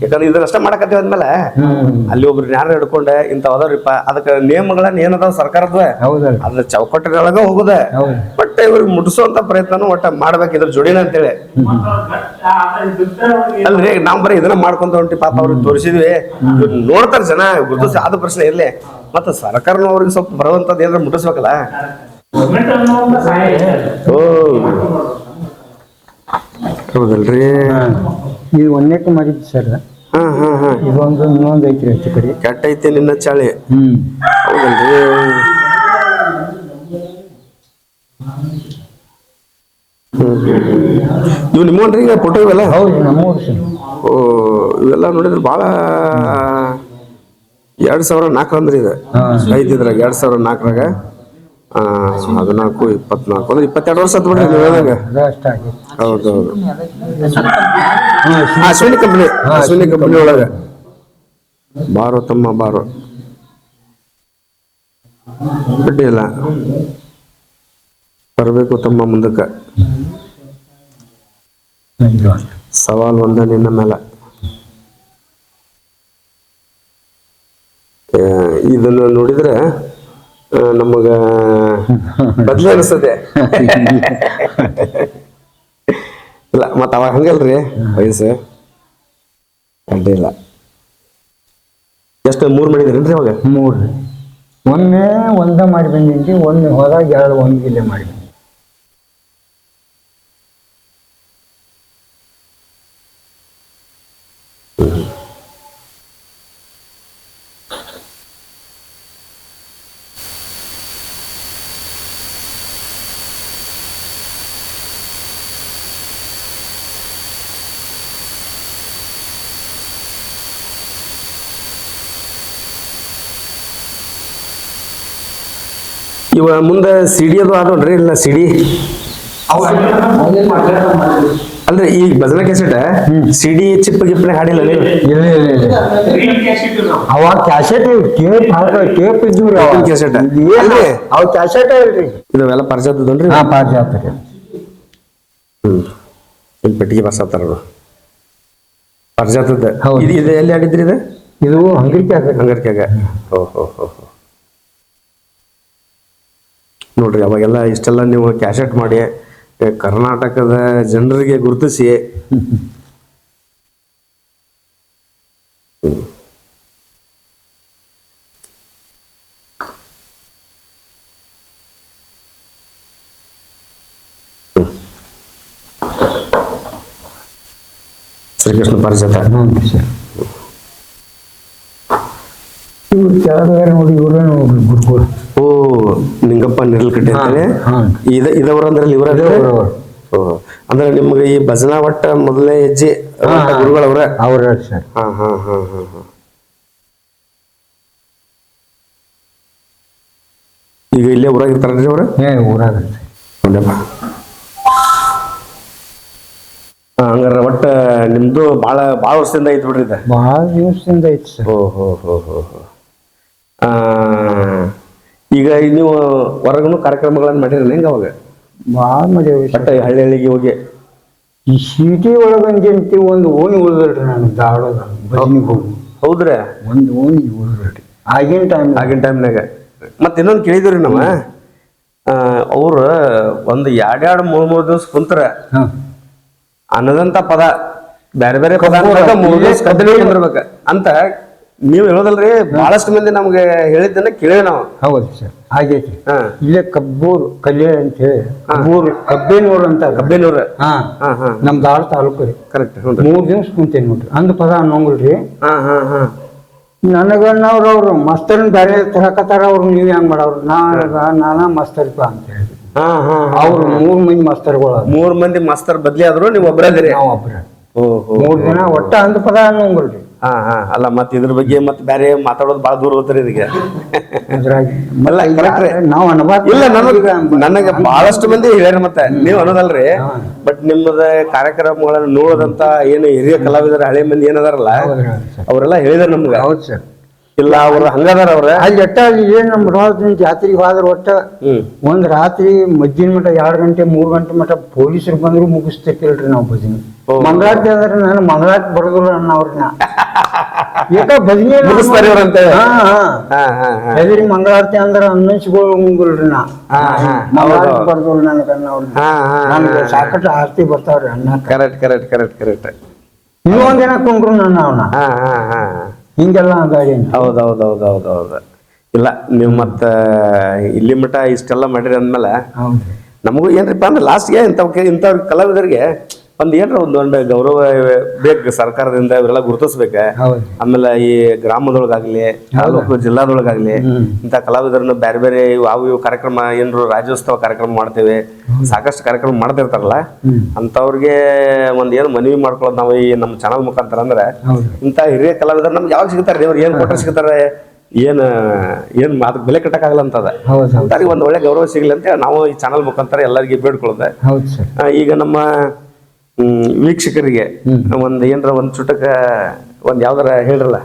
ಯಾಕಂದ್ರೆ ಇದನ್ನಷ್ಟ ಮಾಡಕತ್ತೀವಿ ಅಂದ್ಮೇಲೆ ಅಲ್ಲಿ ಒಬ್ರು ಯಾರು ಹಿಡ್ಕೊಂಡೆ ಇಂಥವ್ ಅದಾವ್ರಿಪ್ಪ ಅದಕ್ಕೆ ನಿಯಮಗಳನ್ನ ಏನದಾವ ಸರ್ಕಾರದ್ವ ಅದ್ರ ಚೌಕಟ್ಟಿನೊಳಗ ಹೋಗುದ ಬಟ್ ಇವ್ರಿಗೆ ಮುಟ್ಟಿಸುವಂತ ಪ್ರಯತ್ನ ಒಟ್ಟ ಮಾಡ್ಬೇಕು ಇದ್ರ ಜೋಡಿನ ಅಂತೇಳಿ. ಅಲ್ರಿ ನಾವ್ ಬರೀ ಇದನ್ನ ಮಾಡ್ಕೊಂತ ಹೊಂಟಿ ಪಾಪ ಅವ್ರಿಗೆ ತೋರಿಸಿದ್ವಿ ನೋಡ್ತಾರ ಜನ ಗುರುತಿಸಿ ಆದ ಪ್ರಶ್ನೆ ಇರ್ಲಿ ಮತ್ತ ಸರ್ಕಾರನು ಅವ್ರಿಗೆ ಸ್ವಲ್ಪ ಬರುವಂತದ್ದು ಏನಾರ ಮುಟ್ಟಿಸ್ಬೇಕಲ್ಲ. ಹೌದಲ್ರಿ? ಇದು ಒಂದಕ್ಕೆ ಮಾಡಿದ್ದು ಸರ್. ಇನ್ನೊಂದು ಐತ್ರಿ ಹೆಚ್ಚು ಕಡೆ ಕೆಟ್ಟ ಐತಿ ನಿನ್ನ ಚಾಳಿ. ಹೌದಲ್ರಿ? ಇವು ನಿಮ್ಮನ್ರಿ ಈಗ ಫೋಟೋ ಇವೆಲ್ಲ? ಹೌದು ನಮ್ಮೂರು ಸರ್. ಇವೆಲ್ಲ ನೋಡಿದ್ರೆ ಬಾಳ 2004 ಅಂದ್ರಿ ಇದು ಐತಿದ್ರಾಗ 2004ರಾಗ 14, 24 ಅಂದ್ರೆ 22 ವರ್ಷ ಆತ್ ಬಿಡ್ರಿ ನೀವು ಹೇಳ್ದಂಗ. ಹೌದೌದು. ಅಶ್ವಿನಿ ಕಂಪನಿ ಒಳಗ ಬಾರೋ ತಮ್ಮ ಬಾರೋ ಅಡ್ಡಿ ಇಲ್ಲ. ಬರಬೇಕು ತಮ್ಮ ಮುಂದಕ್ಕೆ. ಸವಾಲ್ ಒಂದ ನಿನ್ನ ಮೇಲೆ. ಇದನ್ನು ನೋಡಿದ್ರೆ ನಮಗ ಬದ್ಲಿ ಅನಿಸ್ತದೆ. ಇಲ್ಲ ಮತ್ತ ಅವಾಗ ಹಂಗಲ್ರಿ ವಯಸ್ಸು ಅಡ್ಡಿಲ್ಲ. ಎಷ್ಟು 3 ಮಾಡಿದ್ರೇನ್ರಿ ಅವಾಗ? 3 ಒಮ್ಮೆ ಒಂದ ಮಾಡಿ ಬಂದಿದ್ವಿ, ಒಮ್ಮೆ ಹೋದಾಗ 2 ಒಂದಿಲ್ಲೇ ಮಾಡಿ. ಇವ ಮುಂದೆ ಸಿಡಿ ಅದು ಆದೋನ್ರಿ? ಇಲ್ಲ ಸಿಡಿ ಅಲ್ರಿ ಈ ಭಜನಾ ಕೆಸೆಟ್ ಸಿಡಿ ಚಿಪ್ ಗಿಪ್ನೆ ಹಾಡಿಲ್ಲ ನೀವು? ಅವಾಗ ಕ್ಯಾಸೆಟ್ ಟೇಪ್ ಇದ್ವಿ. ಕೆಸೆಟ್ ಅವ್ ಕ್ಯಾಸೆಟ್ ಇಲ್ರಿ, ಇವೆಲ್ಲ ಪರಿಚಯದನ್ರಿ? ಹಾ ಪಾರ್ಜಾತ್ರಿ. ಇಲ್ಲಿ ಪೆಟ್ಟಿಗೆ ಬರ್ಸತ್ತಾರ ಪರಿಚಯದ. ಹೌದು. ಇದು ಎಲ್ಲಿ ಆಡಿದ್ರಿ? ಇದು ಹಂಗರ್ಕ್ಯಾಗ. ಓಹೋ ಹೋ ಹೋ. ನೋಡ್ರಿ ಅವಾಗೆಲ್ಲ ಇಷ್ಟೆಲ್ಲ ನೀವು ಕ್ಯಾಸೆಟ್ ಮಾಡಿ ಕರ್ನಾಟಕದ ಜನರಿಗೆ ಗುರುತಿಸಿ ಶ್ರೀಕೃಷ್ಣ ಪರಿಚಯ ನೋಡಿ ಇವ್ರ ಗುರುಗಳು. ಓ ನಿಂಗಪ್ಪ ನಿರ್ಲ್ಕಟ್ಟೆ ಅಂತೇಳಿ ಇದವರಂದ್ರಲ್ಲಿ ಇವರ. ಅಂದ್ರೆ ನಿಮ್ಗೆ ಈ ಭಜನಾ ಒಟ್ಟ ಮೊದಲನೇ ಹೆಜ್ಜೆ ಗುರುಗಳವ್ರ ಅವ್ರ ಸರ್. ಹಾ ಹಾ ಹಾ ಹಾ ಹಾ. ಈಗ ಇಲ್ಲೇ ಊರಾಗ ಇರ್ತಾರನ್ರಿ ಅವ್ರ? ಊರಾಗ. ಹಂಗಾರ ಒಟ್ಟ ನಿಮ್ದು ಬಾಳ ವರ್ಷದಿಂದ ಐತ್ ಬಿಡ್ರಿ ಇದ? ಬಹಳ ದಿವಸದಿಂದ ಐತಿ ಸರ್. ಓಹೋ ಹೋ ಹೋ ಹೋ. ಈಗ ನೀವು ಹೊರಗನು ಕಾರ್ಯಕ್ರಮಗಳನ್ನ ಮಾಡಿರಿ ಹೆಂಗ ಅವಾಗ? ಭಾಳ ಮಾಡೇವಿ. ಬಟ್ ಹಳ್ಳಿ ಹಳ್ಳಿಗೆ ಹೋಗಿ ಈ ಸಿಟಿ ಒಳಗಂತಿ ಒಂದು ಓಣಿ ಉಳಿದ್ರಿ ನಾನು ಧಾರವಾಡ ಭಜನಿಗೆ ಹೋಗಿ. ಹೌದ್ರಿ? ಒಂದು ಓಣಿ ಉಳಿದ್ರಿ ಆಗಿನ ಟೈಮ್ನಾಗ. ಮತ್ತೆ ಇನ್ನೊಂದು ಕೇಳಿದ್ರಿ ನಮ್ಮ ಅವ್ರ ಒಂದು 2-3 ದಿವಸ ಕುಂತರ ಅನ್ನದಂತ ಪದ ಬೇರೆ ಬೇರೆ ಪದ 3 ದಿವಸ ಕದಲಿರ್ಬೇಕ ಅಂತ ನೀವ್ ಹೇಳೋದಲ್ರಿ? ಬಹಳಷ್ಟು ಮಂದಿ ನಮ್ಗೆ ಹೇಳಿದ್ದನ್ನ ಕೇಳಿ ನಾವು. ಹೌದು ಸರ್, ಆಗೈತಿ. ಇಲ್ಲೇ ಕಬ್ಬೂರು ಕಲ್ಯಾಣ ಅಂತ ಹೇಳಿ ಕಬ್ಬೇನೂರು ಅಂತ. ಕಬ್ಬೇನೂರ ನಮ್ ಧಾರವಾಡ ತಾಲೂಕು ರೀ. ಕರೆಕ್ಟ್. 3 ದಿವಸ ಕುಂತೇನಿ ನೋಡ್ರಿ. ಅಂದ ಪದ ಅನ್ನೋಂಗಿಲ್ರಿ. ನನಗನ್ನವ್ರವ್ರು ಮಸ್ತರ್ನ ಬೇರೆ ತರಕತ್ತಾರ. ಅವ್ರು ನೀವ್ ಹೆಂಗ್ ಮಾಡವ್ರು? ನಾನ ಮಸ್ತರ್ಪ ಅಂತ ಹೇಳಿ ಅವ್ರು 3 ಮಂದಿ ಮಸ್ತರ್ಗಳು. 3 ಮಂದಿ ಮಸ್ತರ್ ಬದ್ಲಿ ಆದ್ರು ನೀವು ಒಬ್ಬರದಿರಿ? ನಾವ್ ಒಬ್ರ. 3 ದಿನ ಒಟ್ಟ ಅಂದ ಪದ ಅನ್ನೋಂಗಿಲ್ರಿ. ಅಲ್ಲ ಮತ್ ಇದ್ರ ಬಗ್ಗೆ ಮತ್ ಬೇರೆ ಮಾತಾಡೋದು ಬಾಳ ದೂರ ಹೋಗ್ತಾರೆ ಇದಕ್ಕೆ. ಇಲ್ಲ ನನಗೆ ಬಹಳಷ್ಟು ಮಂದಿ ಹೇಳ್ಯಾರ ಮತ್ತೆ ನೀವ್ ಅನ್ನೋದಲ್ರಿ. ಬಟ್ ನಿಮ್ಮದ ಕಾರ್ಯಕ್ರಮಗಳನ್ನ ನೋಡೋದಂತ ಏನು ಹಿರಿಯ ಕಲಾವಿದರ ಹಳೆ ಮಂದಿ ಏನದಾರಲ್ಲ ಅವರೆಲ್ಲ ಹೇಳಿದಾರ ನಮ್ಗೆ. ಹೌದು ಸರ್. ಇಲ್ಲ ಅವ್ರ ಹಂಗದಾರ ಅವ್ರ ಅಲ್ಲಿ ಒಟ್ಟ ಏನ್ ನಮ್ ಜಾತ್ರೆಗೆ ಹೋದ್ರ ಒಟ್ಟ ಒಂದ್ ರಾತ್ರಿ ಮಧ್ಯಾಹ್ನ ಮಟ 2 ಗಂಟೆ 3 ಗಂಟೆ ಮಟ ಪೊಲೀಸರು ಬಂದ್ರು ಮುಗಿಸ್ತೇಳ್ರಿ ನಾವು ಭಜನೆ. ಮಂಗಳಾರತಿ ಅಂದ್ರೆ ನಾನು ಮಂಗಳಾರತಿ ಬರೋದಿಲ್ಲ ಅನ್ನವ್ರನ್ನ ಏಕ ಭಜನೆ ಮುಗಿಸ್ತಾರ ಇವ್ರಂತ. ಹೆದರಿ ಮಂಗಳಾರತಿ ಅಂದ್ರ ಅನ್ನಿಸ್ಕೊಳ್ರಿ ನಾ ಮಂಗಳಾರತಿ ಬರ್ದೋಲ್ ನನಗೆ ಸಾಕಷ್ಟು ಆರತಿ ಬರ್ತಾವ್ರಿ ಅನ್ನ. Correct correct correct correct. ಇನ್ನೊಂದ್ ದಿನ ಕೊಂಡ್ರು ನನ್ನ ಅವನ ಹಿಂಗೆಲ್ಲ ಗಾಡಿ. ಹೌದೌದೌದೌದೌದು. ಇಲ್ಲ ನೀವು ಮತ್ತ ಇಲ್ಲಿ ಮಠ ಇಷ್ಟೆಲ್ಲ ಮಾಡಿರಿ ಅಂದ್ಮೇಲೆ ನಮಗೂ ಏನ್ರಿಪ್ಪ ಅಂದ್ರೆ ಲಾಸ್ಟ್ಗೆ ಇಂಥವ್ರ ಕಲಾವಿದರಿಗೆ ಒಂದ್ ಏನ್ರ ಒಂದೊಂದು ಗೌರವ ಬೇಕು ಸರ್ಕಾರದಿಂದ. ಇವರೆಲ್ಲ ಗುರುತಿಸ್ಬೇಕ. ಆಮೇಲೆ ಈ ಗ್ರಾಮದೊಳಗಾಗ್ಲಿ ತಾಲೂಕು ಜಿಲ್ಲಾದೊಳಗಾಗ್ಲಿ ಇಂಥ ಕಲಾವಿದರನ್ನ ಬೇರೆ ಬೇರೆ ಇವು ಕಾರ್ಯಕ್ರಮ ಏನ್ರು ರಾಜ್ಯೋತ್ಸವ ಕಾರ್ಯಕ್ರಮ ಮಾಡ್ತೇವೆ, ಸಾಕಷ್ಟು ಕಾರ್ಯಕ್ರಮ ಮಾಡ್ತಿರ್ತಾರಲ್ಲ ಅಂತವ್ರಿಗೆ ಒಂದ್ ಏನ್ ಮನವಿ ಮಾಡ್ಕೊಳ್ಳೋದು ನಾವು ಈ ನಮ್ಮ ಚಾನಲ್ ಮುಖಾಂತರ ಅಂದ್ರೆ ಇಂಥ ಹಿರಿಯ ಕಲಾವಿದರು ನಮ್ಗೆ ಯಾವಾಗ ಸಿಗ್ತಾರೆ? ದೇವ್ರು ಏನ್ ಕೊಟ್ಟರೆ ಸಿಗ್ತಾರೆ? ಏನ್ ಅದಕ್ಕೆ ಬೆಲೆ ಕಟ್ಟಕ್ಕಾಗಲ್ಲ ಅಂತದ. ಅಂತಾರಿಗೆ ಒಂದ್ ಒಳ್ಳೆ ಗೌರವ ಸಿಗ್ಲಿ ಅಂತ ನಾವು ಈ ಚಾನಲ್ ಮುಖಾಂತರ ಎಲ್ಲರಿಗೆ ಬೇಡ್ಕೊಳ್ಳೋದೆ. ಈಗ ನಮ್ಮ ವೀಕ್ಷಕರಿಗೆ ಒಂದ್ ಏನ್ರ ಒಂದ್ ಚುಟಕ ಒಂದ್ ಯಾವ್ದಾರ ಹೇಳ್ರಲ್ಲ.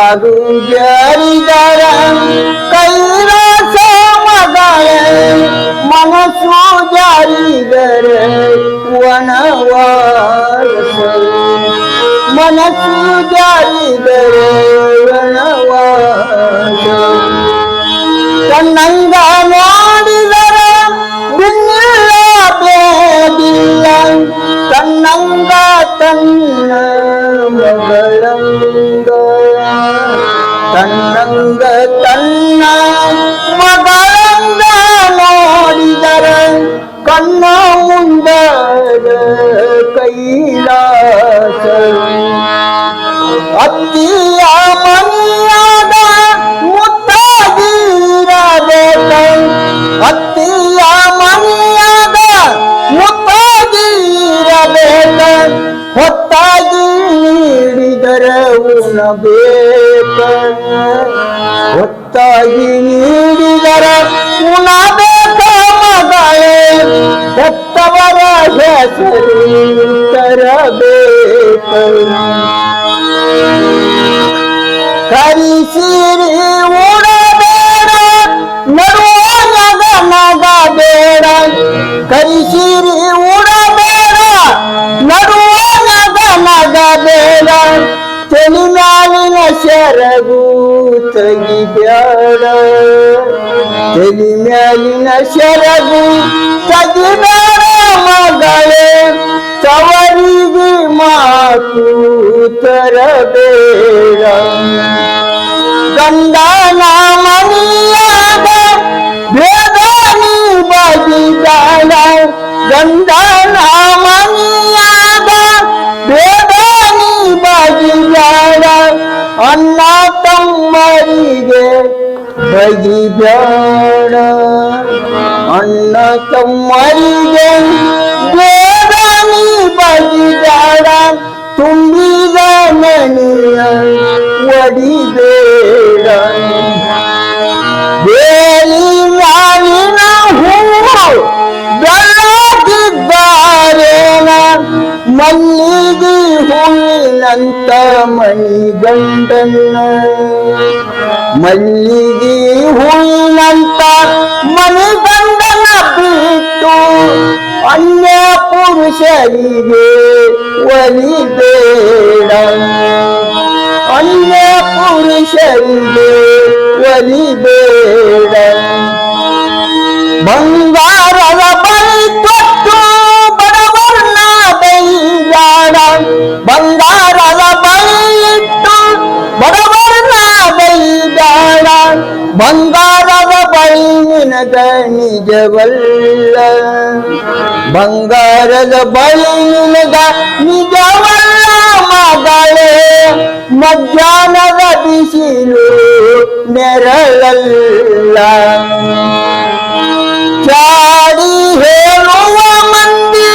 ಕಾಡು ಜಾರಿದರ ಕೈಲಾಸ ಮಗಳೇ ಮನಸ್ಸು ಜಾರಿದರೆ ವನವಾಸ ಮನಸ್ಸು ಜಾರಿದರೆ ವನವಾಸ ಕಣ್ಣಂಗ ನೋಡಿದರೆ ಬಿನ್ನಿಲ್ಲ ಬೇದಿಲ್ಲ ಕಣ್ಣಂಗ ತನ್ನ ಮಗಳಂಗ ತನ್ನಂಗ ತನ್ನ ಮಗಳಂಗ ನೋಡಿದರೆ ಕಣ್ಣ ಮುಂದದ ಕೈಲಾಸ ಅತ್ತಿಯ ಮನೆಯಾದ ಮುತ್ತಾಗಿರಬೇಕ ಅತ್ತಿಯ ಮನೆಯಾದ ಮುತ್ತಾಗಿರಬೇಕ ಹೊತ್ತಾಗಿ ನೀಡಿದರೆ ಉಣಬೇಕ ಹೊತ್ತಾಗಿ ನೀಡಿದರೆ ಉಣಬೇಕ ಮಗಳೇ ಹೆತ್ತವರ ಹೆಸರು ತರಬೇಕ ಕರಿಸಿರಿ ಉಡಬೇಡ ನಡುವಾಗ ನಗಬೇಡ ಕರಿಸಿರಿ ಉಡಬೇಡ ನಡುವಾಗ ನಗಬೇಡ ತಲೆ ಮ್ಯಾಲಿನ ಸೆರಗು ತೆಗಿಬೇಡ ತಲೆ ಮ್ಯಾಲಿನ ಸೆರಗು ತೆಗಿಬೇಡ ಮಗಳೇ ತವರಿಗೆ ಮಾತು ತರಬೇಡ ಗಂಡನ ಮನೆಯಾದ ಬೇದಾನಿ ಬಗಿದಾಳ ಗಂಡನ ಮನೆಯಾದ ಬೇದಾನಿ ಬಗಿದಾಳ ಅಣ್ಣ ತಮ್ಮರಿಗೆ ಬಗಿಬೇಡ ಅಣ್ಣ ತಮ್ಮರಿಗೆ ಬೇದಾನಿ ಬಗಿದಾಳ ತುಂಬಿದ ಮನೆಯ ಒಡಿಬೇಡ ಬೇಲಿ ಮಾವಿನ ಹೂವು ಬೆಳಗಿದ್ದಾರೇನ ಮಲ್ಲಿಗೆ ಹೂವಿನಂತ ಮಣಿಗಂಡನ್ನ ಮಲ್ಲಿಗೆ ಹೂವಿನಂತ ಮಣಿಗಂಡನ ಬಿಟ್ಟು ಅನ್ಯ ಪುರುಷರಿಗೆ ಒಲಿಬೇಡ ಅನ್ಯ ಪುರುಷರಿಗೆ ಒಲಿಬೇಡ ಬಂಗಾರದ ಬಳಿ ತೊಟ್ಟು ಬಡವರ್ನ ಬೈದಾಡ ಬಂಗಾರದ ಬಳಿ ಇಟ್ಟು ಬಡವರ್ನ ಬೈದಾಡ ಬಂಗಾರದ ಬಳಿ ನಿನಗ ನಿಜವಲ್ಲ ಬಂಗಾರದ ಬಳಿ ನಿನಗ ನಿಜವಲ್ಲ ಮಗಳೇ ಮಧ್ಯಾಹ್ನದ ಬಿಸಿಲು ನೆರಳಲ್ಲ ಚಾಡಿ ಹೇಳುವ ಮಂದಿ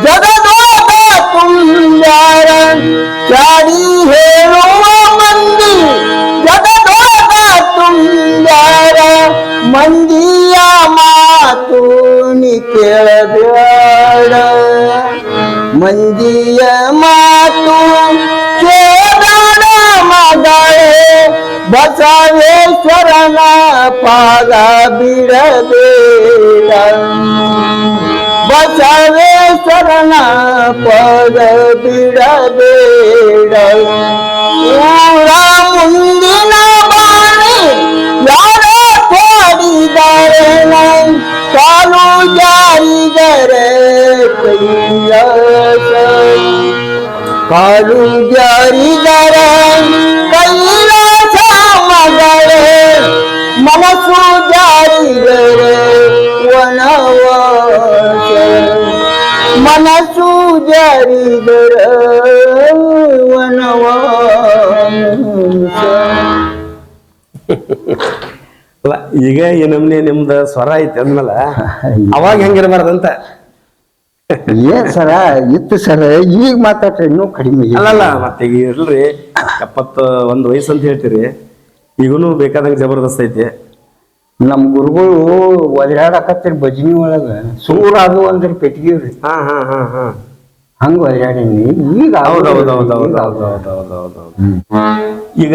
ಜಗದೋಗ ತುಂಬ್ಯಾರ ಚಾಡಿ ಹೇಳುವ ಮಂದಿ ಜಗದೋಗ ತುಂಬ್ಯಾರ ಮಂದಿಯ ಮಾತು ನೀ ಕೇಳಬೇಡ ಮಂದಿಯ ಮಾತು ಕೇಳಬೇಡ ಮಗಳೇ ಬಸವೇಶ್ವರನ ಪಾದ ಬಿಡಬೇಡ ಬಸವೇಶ್ವರನ ಪಾದ ಬಿಡಬೇಡ ಊರ ಮುಂದಿನ ಬಾಣಿ ಯಾರೋ ತೋಡಿದರೆ ಕಾಲು ಜಾರಿದರೆ ಕೈಲಾಸ ಕಾಲು ಜಾರಿದರೆ ಕೈಲಾಸ ಮಗಳೇ ಮನಸ್ಸು ಜಾರಿದರೆ ವನವಾಸ ಮನಸ್ಸು ಜಾರಿದರೆ ವನವಾಸ ಅಲ್ಲ ಈಗ ಈ ನಮ್ನಿ ನಿಮ್ದ ಸ್ವರ ಐತಿ ಅಂದ್ಮೇಲೆ ಅವಾಗ ಹೆಂಗಿರಬಾರ್ದಂತ ಏನ್ ಸರ ಇತ್ತು ಸರ ಈಗ ಮಾತಾಡ್ರಿ ಇನ್ನೂ ಕಡಿಮೆ ಅಲ್ಲಲ್ಲ ಮತ್ತೆ ಈಗ ಇರ್ಲ್ರಿ 71 ವಯಸ್ಸು ಅಂತ ಹೇಳ್ತೀರಿ ಈಗೂನು ಬೇಕಾದಂಗ ಜಬರ್ದಸ್ತ್ ಐತಿ ನಮ್ ಗುರುಗಳು ಒದರಾಡಕತ್ತಿರ ಭಜನಿ ಒಳಗ ಸೂರ ಅದು ಅಂದ್ರೆ ಪೆಟ್ಟಿಗೆ ರೀ ಹಾ ಹಾ ಹಾ ಹಾ ಹಂಗ ಒಳ್ಳೆಯಾಡೀನಿ ಈಗ ಈಗ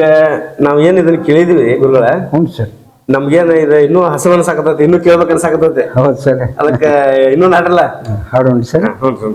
ನಾವ್ ಏನ್ ಇದನ್ನ ಕೇಳಿದ್ವಿ ಗುರುಗಳ. ಹ್ಞೂ ಸರ್. ನಮ್ಗೇನ ಇದು ಇನ್ನೂ ಹಸು ಅನ್ಸಾಕತೈತಿ, ಇನ್ನೂ ಕೇಳ್ಬೇಕು ಅನ್ಸಾಕತೈತಿ. ಹೌದು ಸರ್. ಅದಕ್ಕ ಇನ್ನೂ ನಾಡಲ್ಲ ಹಾಡೋಣ ಸರ್. ಹ್ಞೂ.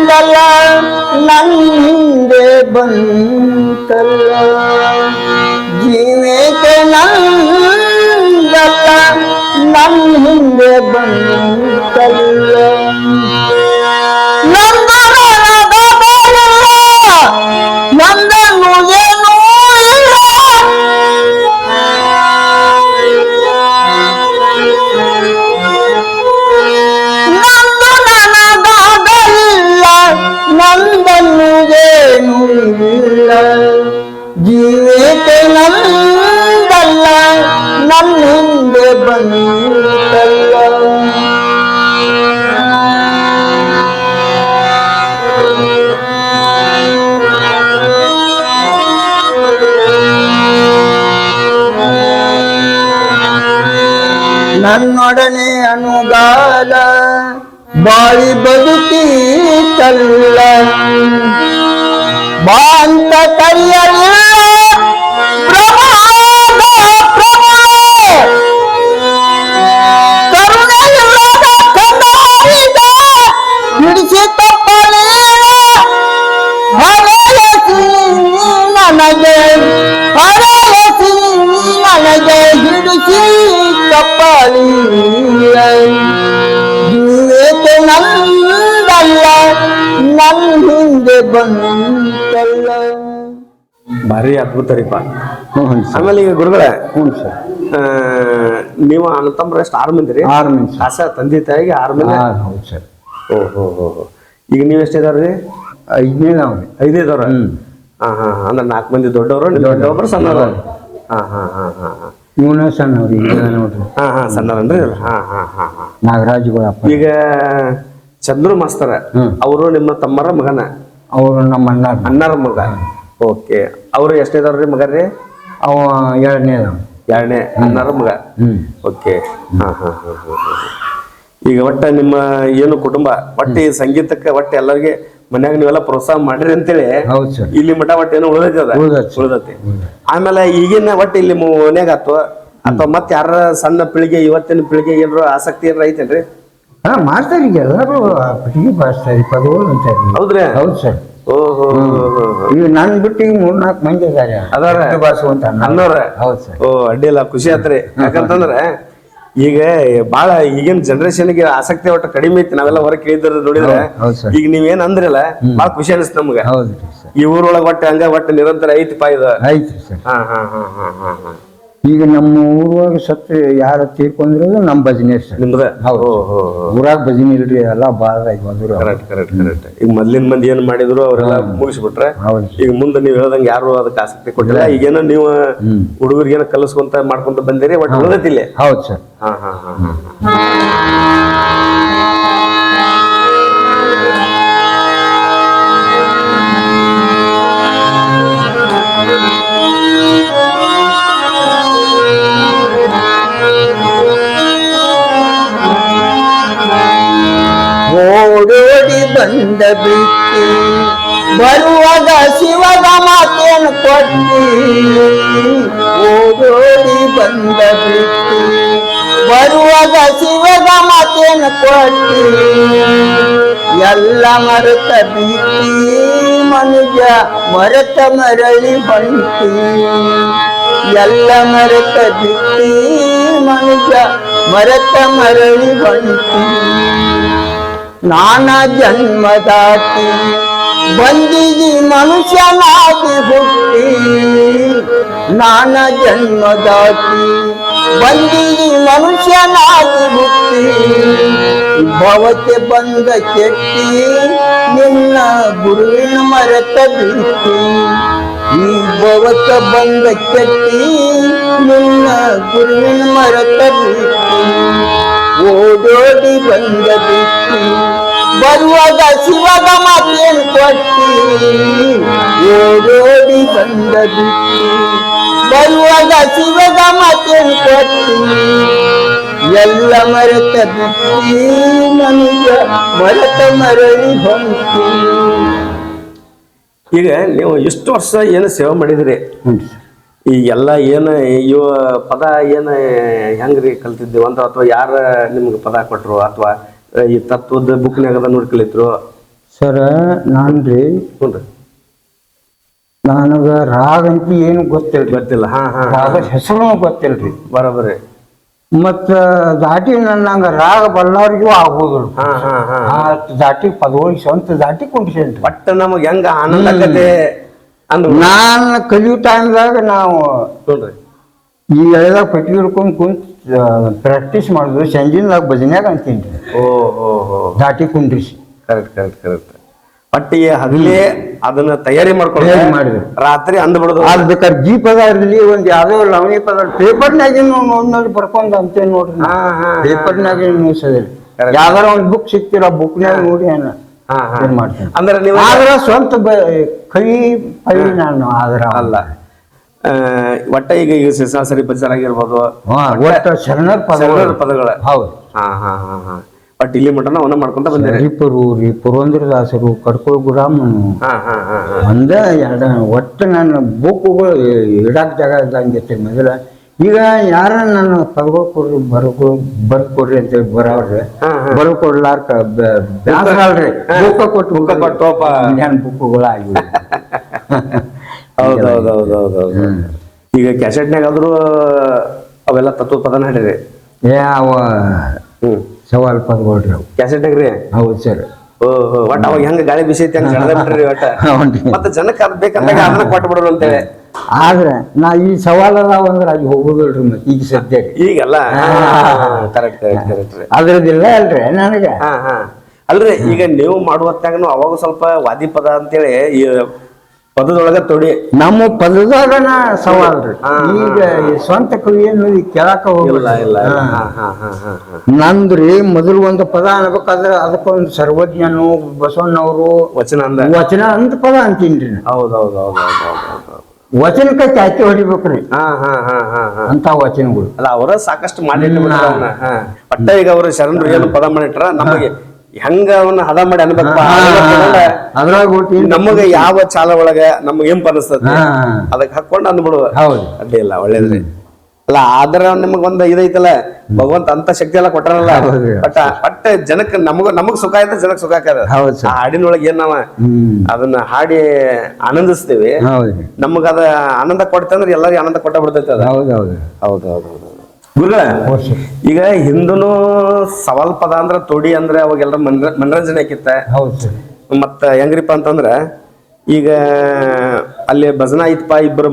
ನಂದಲ್ಲ ನಂದೆ ಬಂತಲ್ಲ, ಜೀವೇಕೆ ನಂದಲ್ಲ ನನ್ನ ಹಿಂದೆ ಬಂತಲ್ಲ. ನಂದನು ಏನೂ ಇಲ್ಲ, ನಂದು ನನಗಾಗಲಿಲ್ಲ, ನಂದನ್ನು ಏನೂ ಇಲ್ಲ. ಜೀವಿತೆ ನಂದಲ್ಲ ನನ್ನ ಹಿಂದೆ ಬಂತಲ್ಲ. ನನ್ನೊಡನೆ ಅನುಗಾಲ ಬಾಳಿ ಬದುಕೀತಲ್ಲ, ಬಾ ಅಂತ ಕರೆಯಲಿಲ್ಲ ಪ್ರಭಾದ ಪ್ರಭುವೇ. ಕರುಣೆಯಿಲ್ಲದ ಕಂದಾರಿದ ಹಿಡಿಸಿ ತಪ್ಪಲಿಲ್ಲ, ಹಳೆಯಸಿ ನನಗೆ ಹಳೆಯಸಿ ನನಗೆ ಹಿಡಿಸಿ ತಪ್ಪಲಿಲ್ಲ. ಜೀವೇಕೆ ನಂದಲ್ಲ ನನ್ನ ಹಿಂದೆ ಬಂತಲ್ಲ. ಭಾರಿ ಅದ್ಭುತ ರೀಪ. ಹ್ಞೂ ಸರ್. ಆಮೇಲೆ ಈಗ ಗುರುಗಳೇ, ಹ್ಞೂ ಸರ್. ನೀವು ಅಣ್ಣ ತಮ್ಮರು ಎಷ್ಟು 6 ಮಂದಿ ರೀ? 6 ಮಂದಿ ಸರ್. ಆಸ ತಂದೆ ತಾಯಿಗೆ 6 ಮಂದಿ. ಹೌದು ಸರ್. ಓಹೋ ಈಗ ನೀವು ಎಷ್ಟಿದಾವ್ರಿ? 5ನೇ ನಾವು 5 ಇದಾವ್ರ? ಅಂದ್ರೆ 4 ಮಂದಿ ದೊಡ್ಡವರು, ಒಬ್ಬರು ಸಣ್ಣವರು. ಇವನ ಸಣ್ಣವ್ರಿ ನೋಡ್ರಿ. ಸಣ್ಣರನ್ರಿ. ನಾಗರಾಜುಗಳಪ್ಪ. ಈಗ ಚಂದ್ರು ಮಾಸ್ತರ ಅವರು ನಿಮ್ಮ ತಮ್ಮರ ಮಗನ? ಅವರು ನಮ್ಮ ಅಣ್ಣರ ಮಗ. ಓಕೆ. ಅವ್ರು ಎಷ್ಟಿದಾವ್ರಿ ಮಗರ್ರಿ? ಅವ 2ನೇ ಅಣ್ಣರ ಮಗ. ಓಕೆ. ಈಗ ಒಟ್ಟ ನಿಮ್ಮ ಏನು ಕುಟುಂಬ ಒಟ್ಟು ಈ ಸಂಗೀತಕ್ಕೆ ಒಟ್ಟು ಎಲ್ಲರಿಗೆ ಮನ್ಯಾಗ ನೀವೆಲ್ಲ ಪ್ರೋತ್ಸಾಹ ಮಾಡಿರಿ ಅಂತೇಳಿ ಇಲ್ಲಿ ಮಠ ಒಟ್ಟು ಏನೋ ಉಳಿದೈತಿ. ಆಮೇಲೆ ಈಗಿನ ಒಟ್ಟು ಇಲ್ಲಿ ಮನ್ಯಾಗ ಅಥವಾ ಮತ್ತೆ ಯಾರ ಸಣ್ಣ ಪೀಳಿಗೆ ಇವತ್ತಿನ ಪೀಳಿಗೆ ಏನಾರ ಆಸಕ್ತಿ ಏನಾರ ಐತೇನ್ರಿ? ಮಾಡ್ತಾರೆ ಈಗ ಎಲ್ಲರೂ ಪೀಳಿಗೆ ಬಾರಿಸ್ತಾರೆ, ಪದಗಳು ಅಂತಾರೆ. ಹೌದ್ರಿ? ಹೌದು ಸರ್. ಓಹೋ. ಈಗ ನನ್ ಬಿಟ್ಟು ಈಗ 3-4 ಮಂದಿ ಅದಾರ ಬಾರಿಸುವಂತ ಅನ್ನೋರ. ಹೌದು ಸರ್. ಓ ಅಡ್ಡಿಲ್ಲ, ಖುಷಿ ಆತ್ರಿ. ಯಾಕಂತಂದ್ರೆ ಈಗ ಬಾಳ ಈಗಿನ ಜನರೇಷನ್ಗೆ ಆಸಕ್ತಿ ಒಟ್ಟು ಕಡಿಮೆ ಐತಿ. ನಾವೆಲ್ಲ ಹೊರಗೆ ಕೇಳಿದ್ರ ನೋಡಿದ್ರೆ ಈಗ ನೀವೇನ್ ಅಂದ್ರಲ್ಲ ಬಾಳ ಖುಷಿ ಅನಿಸ್ತ ನಮ್ಗ. ಈ ಊರೊಳಗ ಒಟ್ಟು ಹಂಗ ಒಟ್ಟು ನಿರಂತರ ಐತಿಪ್ಪ ಇದು. ಐತ್ರಿ ಸರ್. ಈಗ ನಮ್ಮ ಊರೊಳಗೆ ಸತ್ತು ಯಾರ ತೀರ್ಕೊಂಡ್ರು ನಮ್ಮ ಭಜನೆ ಸರ್. ನಿಮ್ದ? ಊರಾಗ ಭಜನೆ ಇಲ್ರಿ, ಎಲ್ಲ ಬಾಳ ಕರೆಕ್ಟ್. ಈಗ ಮೊದ್ಲಿನ ಮಂದಿ ಏನ್ ಮಾಡಿದ್ರು ಅವರೆಲ್ಲ ಮುಗಿಸ್ಬಿಟ್ರೆ ಈಗ ಮುಂದೆ ನೀವ್ ಹೇಳ್ದಂಗ ಯಾರು ಅದಕ್ಕೆ ಆಸಕ್ತಿ ಕೊಟ್ಟಿಲ್ಲ. ಈಗೇನೋ ನೀವು ಹುಡುಗರಿಗೇನೋ ಕಲಿಸ್ಕೊಂತ ಮಾಡ್ಕೊಂತ ಬಂದಿರಿ, ಒಟ್ಟು ಉಳಿದೈತಿಲ್ಲ. ಹೌದು ಸರ್. ಓಡೋಡಿ ಬಂದ ಬಿಟ್ಟಿ ಬರುವಾಗ ಶಿವಗ ಮಾತೇನು ಕೊಟ್ಟಿ, ಓಡೋಡಿ ಬಂದ ಬಿಟ್ಟಿ ಬರುವಾಗ ಶಿವಗ ಮಾತೇನು ಕೊಟ್ಟಿ, ಎಲ್ಲ ಮರೆತ ಬಿಟ್ಟಿ ಮನುಜ ಮರೆತ ಮರಳಿ ಬಂಟಿ, ಎಲ್ಲ ಮರೆತ ಬಿಟ್ಟಿ ಮನುಜ ಮರೆತ ಮರಳಿ ಬಂಟಿ. ನಾನಾ ಜನ್ಮದಾತಿ ಬಂದಿದಿ ಮನುಷ್ಯನಾಗಿ ಹುಟ್ಟಿ, ನಾನಾ ಜನ್ಮದಾತಿ ಬಂದಿದಿ ಮನುಷ್ಯನಾಗಿ ಹುಟ್ಟಿ, ಭವಕ್ಕೆ ಬಂದ ಕೆಟ್ಟಿ ನಿನ್ನ ಗುರುವಿನ ಮರೆತ ಬಿಟ್ಟಿ, ಈ ಭವತ ಬಂದ ಕೆಟ್ಟಿ ನಿನ್ನ ಗುರುವಿನ ಮರತ ಬಿಟ್ಟಿ ಓಡೋಡಿ ಬಂದ ಬಿಟ್ಟಿ ಬರುವಾಗ ಶಿವಗ ಮಾತೇನು ಕೊಟ್ಟಿ ಓಡೋಡಿ ಬಂದ ಬಿಟ್ಟಿ ಬರುವಾಗ ಶಿವಗ ಮಾತೇನು ಕೊಟ್ಟಿ ಎಲ್ಲ ಮರೆತ ಬಿಟ್ಟಿ ನನಗ ಮರೆತ ಮರಳಿ ಹೊಂಟಿ. ಈಗ ನೀವು ಇಷ್ಟು ವರ್ಷ ಏನು ಸೇವೆ ಮಾಡಿದ್ರಿ, ಈ ಎಲ್ಲ ಏನು ಇವ ಪದ ಏನು ಹೆಂಗ್ರಿ ಕಲ್ತಿದ್ದೀವಿ ಅಂತ, ಅಥವಾ ಯಾರ ನಿಮ್ಗೆ ಪದ ಕೊಟ್ರು, ಅಥವಾ ಈ ತತ್ವದ ಬುಕ್ನಾಗದ ನೋಡಿ ಕಲಿತ್ರು? ಸರ ನಾನ್ರಿ ನನಗ ರಾಗ ಅಂತ ಏನು ಗೊತ್ತಿಲ್ರಿ. ಗೊತ್ತಿಲ್ಲ. ರಾಗದ ಹೆಸರು ಗೊತ್ತಿಲ್ರಿ. ಬರೋಬರಿ. ಮತ್ತ ದಾಟಿ ನನ್ನಂಗ ರಾಗ ಬಲ್ಲವ್ರಿಗೂ ಆಗ್ಬೋದ್ರಿ. ಆ ದಾಟಿ ಪದವಾಗಿ ಸ್ವಂತ ದಾಟಿ ಕುಂಡ್ಸೇನ್ರಿ. ಬಟ್ ನಮಗ್ ಹೆಂಗ ಆನಂದ ಆಗತ್ತೆ ಅಂದ್ ನಾನು ಕಲಿಯೋ ಟೈಮ್ದಾಗ ನಾವು ನೋಡ್ರಿ ಈ ಎಳೆದಾಗ ಪಟ್ಟಿ ಹಿಡ್ಕೊಂಡ್ ಕುಂತ ಪ್ರಾಕ್ಟೀಸ್ ಮಾಡುದು ಸಂಜಿನದಾಗ ಭಜನ್ಯಾಗ ಅಂತೀನಿ. ದಾಟಿ ಕುಂಡ್ರಿಸಿ. Correct correct correct. ಬಟ್ ಈ ಹಗಲೇ ಅದನ್ನ ತಯಾರಿ ಮಾಡ್ಕೊಂಡು ಮಾಡಿದ್ರು, ರಾತ್ರಿ ಅಂದ್ಬಿಡುದು. ಅದ್ ಬೇಕಾದ್ರೆ ಜಿ ಪದ ಇರ್ಲಿ, ಒಂದ್ ಯಾವ್ದೋ ಲವಣಿ ಪದ ಪೇಪರ್ನಾಗ ನೋಡಿ ಬರ್ಕೊಂಡ್ ಅಂತೇನ್ ನೋಡ್ರಿ. ಪೇಪರ್ನಾಗ ನ್ಯೂಸದಿಲ್ಲ, ಯಾವ್ದಾರ ಒಂದ್ ಬುಕ್ ಸಿಕ್ತಿರ ಬುಕ್ನಾಗ ನೋಡಿ ಮಾಡ್ತೇನೆ. ಅಂದ್ರೆ ನೀವು ಆದ್ರ ಸ್ವಂತ ಕೈ ಪೈ ನಾನು ಆದ್ರ ಅಲ್ಲ. ಒಟ್ಟ ಈಗ ಶಿವಸರಿ ಪರಿಸರ ಆಗಿರ್ಬೋದು, ಒಟ್ಟ ಶರಣರ ಪದಗಳ. ಹೌದು. ಬಟ್ ಇಲ್ಲಿ ಮಟನ ಅವನ್ನ ಮಾಡ್ಕೊಂತ ಬಂದಿರಿ. ಪುರಂದ್ರದಾಸರು, ಕಡ್ಕೋಳ್ ಗುರಾಮನು ಒಂದ ಎರಡ ಒಟ್ಟು ನನ್ನ ಬುಕ್ಗಳು ಇಡಾಕ್ ಜಾಗ ಇದ್ದಂಗಿತ್ತು ಮೊದಲ. ಈಗ ಯಾರ ನನ್ನ ಪದಗಳು ಕೊಡ್ರಿ ಬರ್ಕೊಡ್ರಿ ಅಂತೇಳಿ ಬರೋವ್ರಿ, ಬರ್ಕೊಡ್ಲಾರ್ಕ ಬ್ಯಾಸರ ಅಲ್ರಿ. ಬುಕ್ಕ ಕೊಟ್ಟು ಬುಕ್ಗಳು ಆಗಿವೆ. ಹೌದೌದೌದೌದೌದು. ಈಗ ಕ್ಯಾಸೆಟ್ನಾಗಾದ್ರು ಅವೆಲ್ಲ ತತ್ವ ಪದನ ಹಾಡಿರಿ. ಅವ ಸವಾಲ್ ಪದಗಳ್ರಿ ಅವು ಕ್ಯಾಸೆಟ್ನಾಗ್ರಿ. ಹೌದು ಸರ್. ಒಟ್ಟ ಅವಾಗ ಹೆಂಗ ಗಾಳಿ ಬಿಸಿ ಐತಿ ಹಂಗ ಜಡದ ಬಿಟ್ರಿ ಒಟ್ಟ. ಮತ್ತೆ ಜನಕ್ಕೆ ಅದ್ ಬೇಕಂದಾಗ ಅದನ್ನ ಕೊಟ್ಟು ಬಿಡೋರು ಅಂತೇಳಿ. ಆದ್ರೆ ನಾ ಈ ಸವಾಲ್ ಅದಾವ ಅಂದ್ರೆ ಅಲ್ಲಿ ಹೋಗುದಿಲ್ರಿ. ಮತ್ತೆ ಈಗ ಸದ್ಯ ಈಗಲ್ಲ. Correct correct correct. ಅದ್ರದಿಲ್ಲ ಅಲ್ರಿ ನನಗೆ. ಅಲ್ರಿ ಈಗ ನೀವು ಮಾಡುವತ್ತಾಗನು ಅವಾಗ ಸ್ವಲ್ಪ ವಾದಿ ಪದ ಅಂತೇಳಿ ಈ ಪದದೊಳಗ ತೊಡಿ ನಮ್ಮ ಪದದಾಗನ ಸವಾಲ್ರಿ. ಈಗ ಸ್ವಂತ ಕವಿಯನ್ನು ಕೇಳಾಕ ಹೋಗಿಲ್ಲ. ನಂದ್ರಿ ಮೊದಲು ಒಂದು ಪದ ಅನ್ಬೇಕಾದ್ರೆ ಅದಕ್ಕೊಂದು ಸರ್ವಜ್ಞನು ಬಸವಣ್ಣವರು ವಚನ ಅಂತ ಪದ ಅಂತೀನ್ರಿ. ವಚನಕ್ಕೆ ಚಾಚಿ ಹೊಡಿಬೇಕ್ರಿ ಅಂತ ವಚನಗಳು. ಅಲ್ಲ ಅವರ ಸಾಕಷ್ಟು ಮಾಡಿಟ್ಟ ಒಟ್ಟ ಈಗ ಅವ್ರ ಶರಣರು ಏನು ಪದ ಮಾಡಿಟ್ರ ನಮಗೆ ಹೆಂಗ ಅವನ್ನ ಹದ ಮಾಡಿ ಅನ್ಬೇಕಪ್ಪ. ಅದ್ರಾಗ ನಮಗ ಯಾವ ಚಾಲ ಒಳಗ ನಮ್ಗೆ ಏನ್ ಅನಿಸ್ತದೆ ಅದಕ್ಕೆ ಹಾಕೊಂಡು ಅಂದ್ಬಿಡುವ. ಅಡ್ಡಿ ಇಲ್ಲ, ಒಳ್ಳೇದ್ರಿ. ಅಲ್ಲ ಆದ್ರ ನಿಮಗೊಂದ್ ಇದೈತಲ್ಲ, ಭಗವಂತ ಅಂತ ಶಕ್ತಿ ಎಲ್ಲ ಕೊಟ್ಟಾರಲ್ಲ. ಬಟ್ ಜನಕ್ಕೆ ನಮಗ್ ಸುಖ ಆಯ್ತು, ಜನಕ್ಕೆ ಸುಖ ಆಕದ. ಆ ಹಾಡಿನೊಳಗೆ ಏನ್ ನಾವ ಅದನ್ನ ಹಾಡಿ ಆನಂದಿಸ್ತೀವಿ, ನಮಗ ಅದ ಆನಂದ ಕೊಡ್ತಂದ್ರೆ ಎಲ್ಲರಿಗೂ ಆನಂದ ಕೊಟ್ಟ ಬಿಡ್ತೈತೆ ಅದ. ಹೌದೌದು ಗುರುಗಳ, ಈಗ ಹಿಂದೂನು ಸವಾಲ್ ಪದ ಅಂದ್ರ ತೊಡಿ ಅಂದ್ರೆ ಅವಾಗೆಲ್ಲರ ಮನರಂಜನೆ ಆಕಿತ್ತ. ಮತ್ತ ಹೆಂಗ್ರಿಪ್ಪ ಅಂತಂದ್ರ ಈಗ ಅಲ್ಲಿ ಭಜನಾ ಐತಪ್ಪ, ಇಬ್ಬರು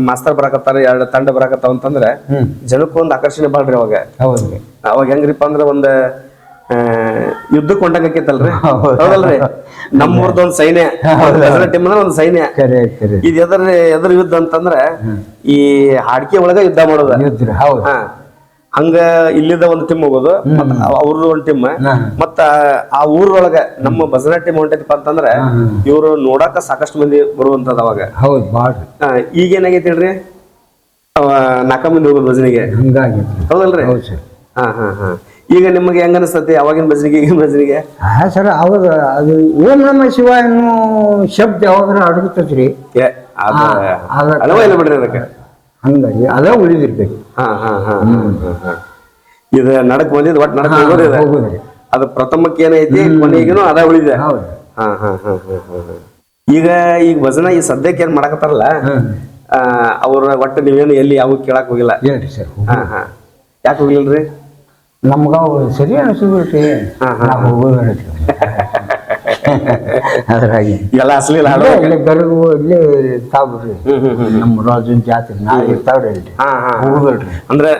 ಮಾಸ್ತರ್ ಬರಾಕತ್ತಾರ, ಎರಡು ತಂಡ ಬರಾಕತ್ತಾವ ಅಂತಂದ್ರೆ ಜನಕ್ಕೊಂದ್ ಆಕರ್ಷಣೆ ಬಾಳ್ರಿ ಅವಾಗ. ಅವಾಗ ಹೆಂಗ್ರಿಪ್ಪ ಅಂದ್ರ ಒಂದ್ ಯುದ್ಧಕ್ಕೆ ಕೊಂಡಾಕೈತಲ್ರಿ. ಹೌದಲ್ರಿ? ನಮ್ಮೂರ್ದ ಒಂದ್ ಸೈನ್ಯ, ಭಜನಾ ಟೀಮ್ ಅಂದ್ರೆ ಒಂದ್ ಸೈನ್ಯ. ಇದ್ ಎದ್ರ ಯುದ್ಧ ಅಂತಂದ್ರ ಈ ಹಾಡ್ಕಿ ಒಳಗ ಯುದ್ಧ ಮಾಡೋದ. ಹಂಗ ಇಲ್ಲಿದ್ದ ಒಂದು ಟೀಮ್ ಹೋಗೋದು, ಅವ್ರದ್ದು ಒಂದ್ ಟೀಮ್. ಮತ್ತ ಆ ಊರೊಳಗ ನಮ್ಮ ಭಜನಾ ಟೀಮ್ ಹೊಂಟೈತಿಪ್ಪ ಅಂತಂದ್ರ ಇವ್ರು ನೋಡಾಕ ಸಾಕಷ್ಟು ಮಂದಿ ಬರುವಂತದ ಅವಾಗ. ಈಗ ಏನಾಗೈತಿ ಹೇಳ್ರಿ, ನಾಲ್ಕ ಮಂದಿ ಹೋಗೋದು ಭಜನೆಗೆ. ಹೌದಲ್ರಿ? ಈಗ ನಿಮಗೆ ಹೆಂಗ ಅನಿಸ್ತತಿ ಅವಾಗಿನ ಭಜನೆಗೆ ಈಗಿನ ಭಜನೆಗೆ? ಸರ್ ಅವಾಗ ಅದು ಓಂ ನಮ ಶಿವ ಅನ್ನೋ ಶಬ್ದ ಯಾವಾಗ್ರ ಅಡಗುತ್ತದ್ರಿ. ಅಳವ ಇಲ್ಲ ಬಿಡ್ರಿ ಅದಕ್ಕೆ. ಹಂಗಾಗಿ ಅದ ಉಳಿದಿರ್ಬೇಕು. ಇದು ನಡಕ್ ಬಂದಿದ್ ಒಟ್ಟು ನಡಕ್ ಹೋಗೋದ್ರಿ. ಅದು ಪ್ರಥಮಕ್ಕೆ ಏನೈತಿ, ಕೊನೆಗೇನು ಅದ ಉಳಿದೆ. ಈಗ ಭಜನಾ ಈ ಸದ್ಯಕ್ಕೆ ಏನ್ ಮಾಡಕತ್ತಾರಲ್ಲ, ಅವ್ರ ಒಟ್ಟು ನೀವೇನು ಎಲ್ಲಿ ಯಾವ ಕೇಳಕ್ ಹೋಗಿಲ್ಲ? ಹೇಳ್ರಿ ಸರ್. ಯಾಕೆ ಹೋಗಿಲ್ರಿ? ನಮ್ಗ ಸರಿ ಅನಿಸಿದ್ರಿ ಹೋಗೋದ್ರಿ. ಅದ್ರಾಗಿ ಎಲ್ಲ ಅಸಲಿ ಗರಗು ಇಲ್ಲೇ ಇರ್ತಾವ್ರಿ. ನಮ್ಮ ರಾಜನ್ ಜಾತ್ರೆ ನಾ ಇರ್ತಾವ್ರಿ ಅಲ್ರಿ, ಹೋಗೋದ್ರಿ. ಅಂದ್ರೆ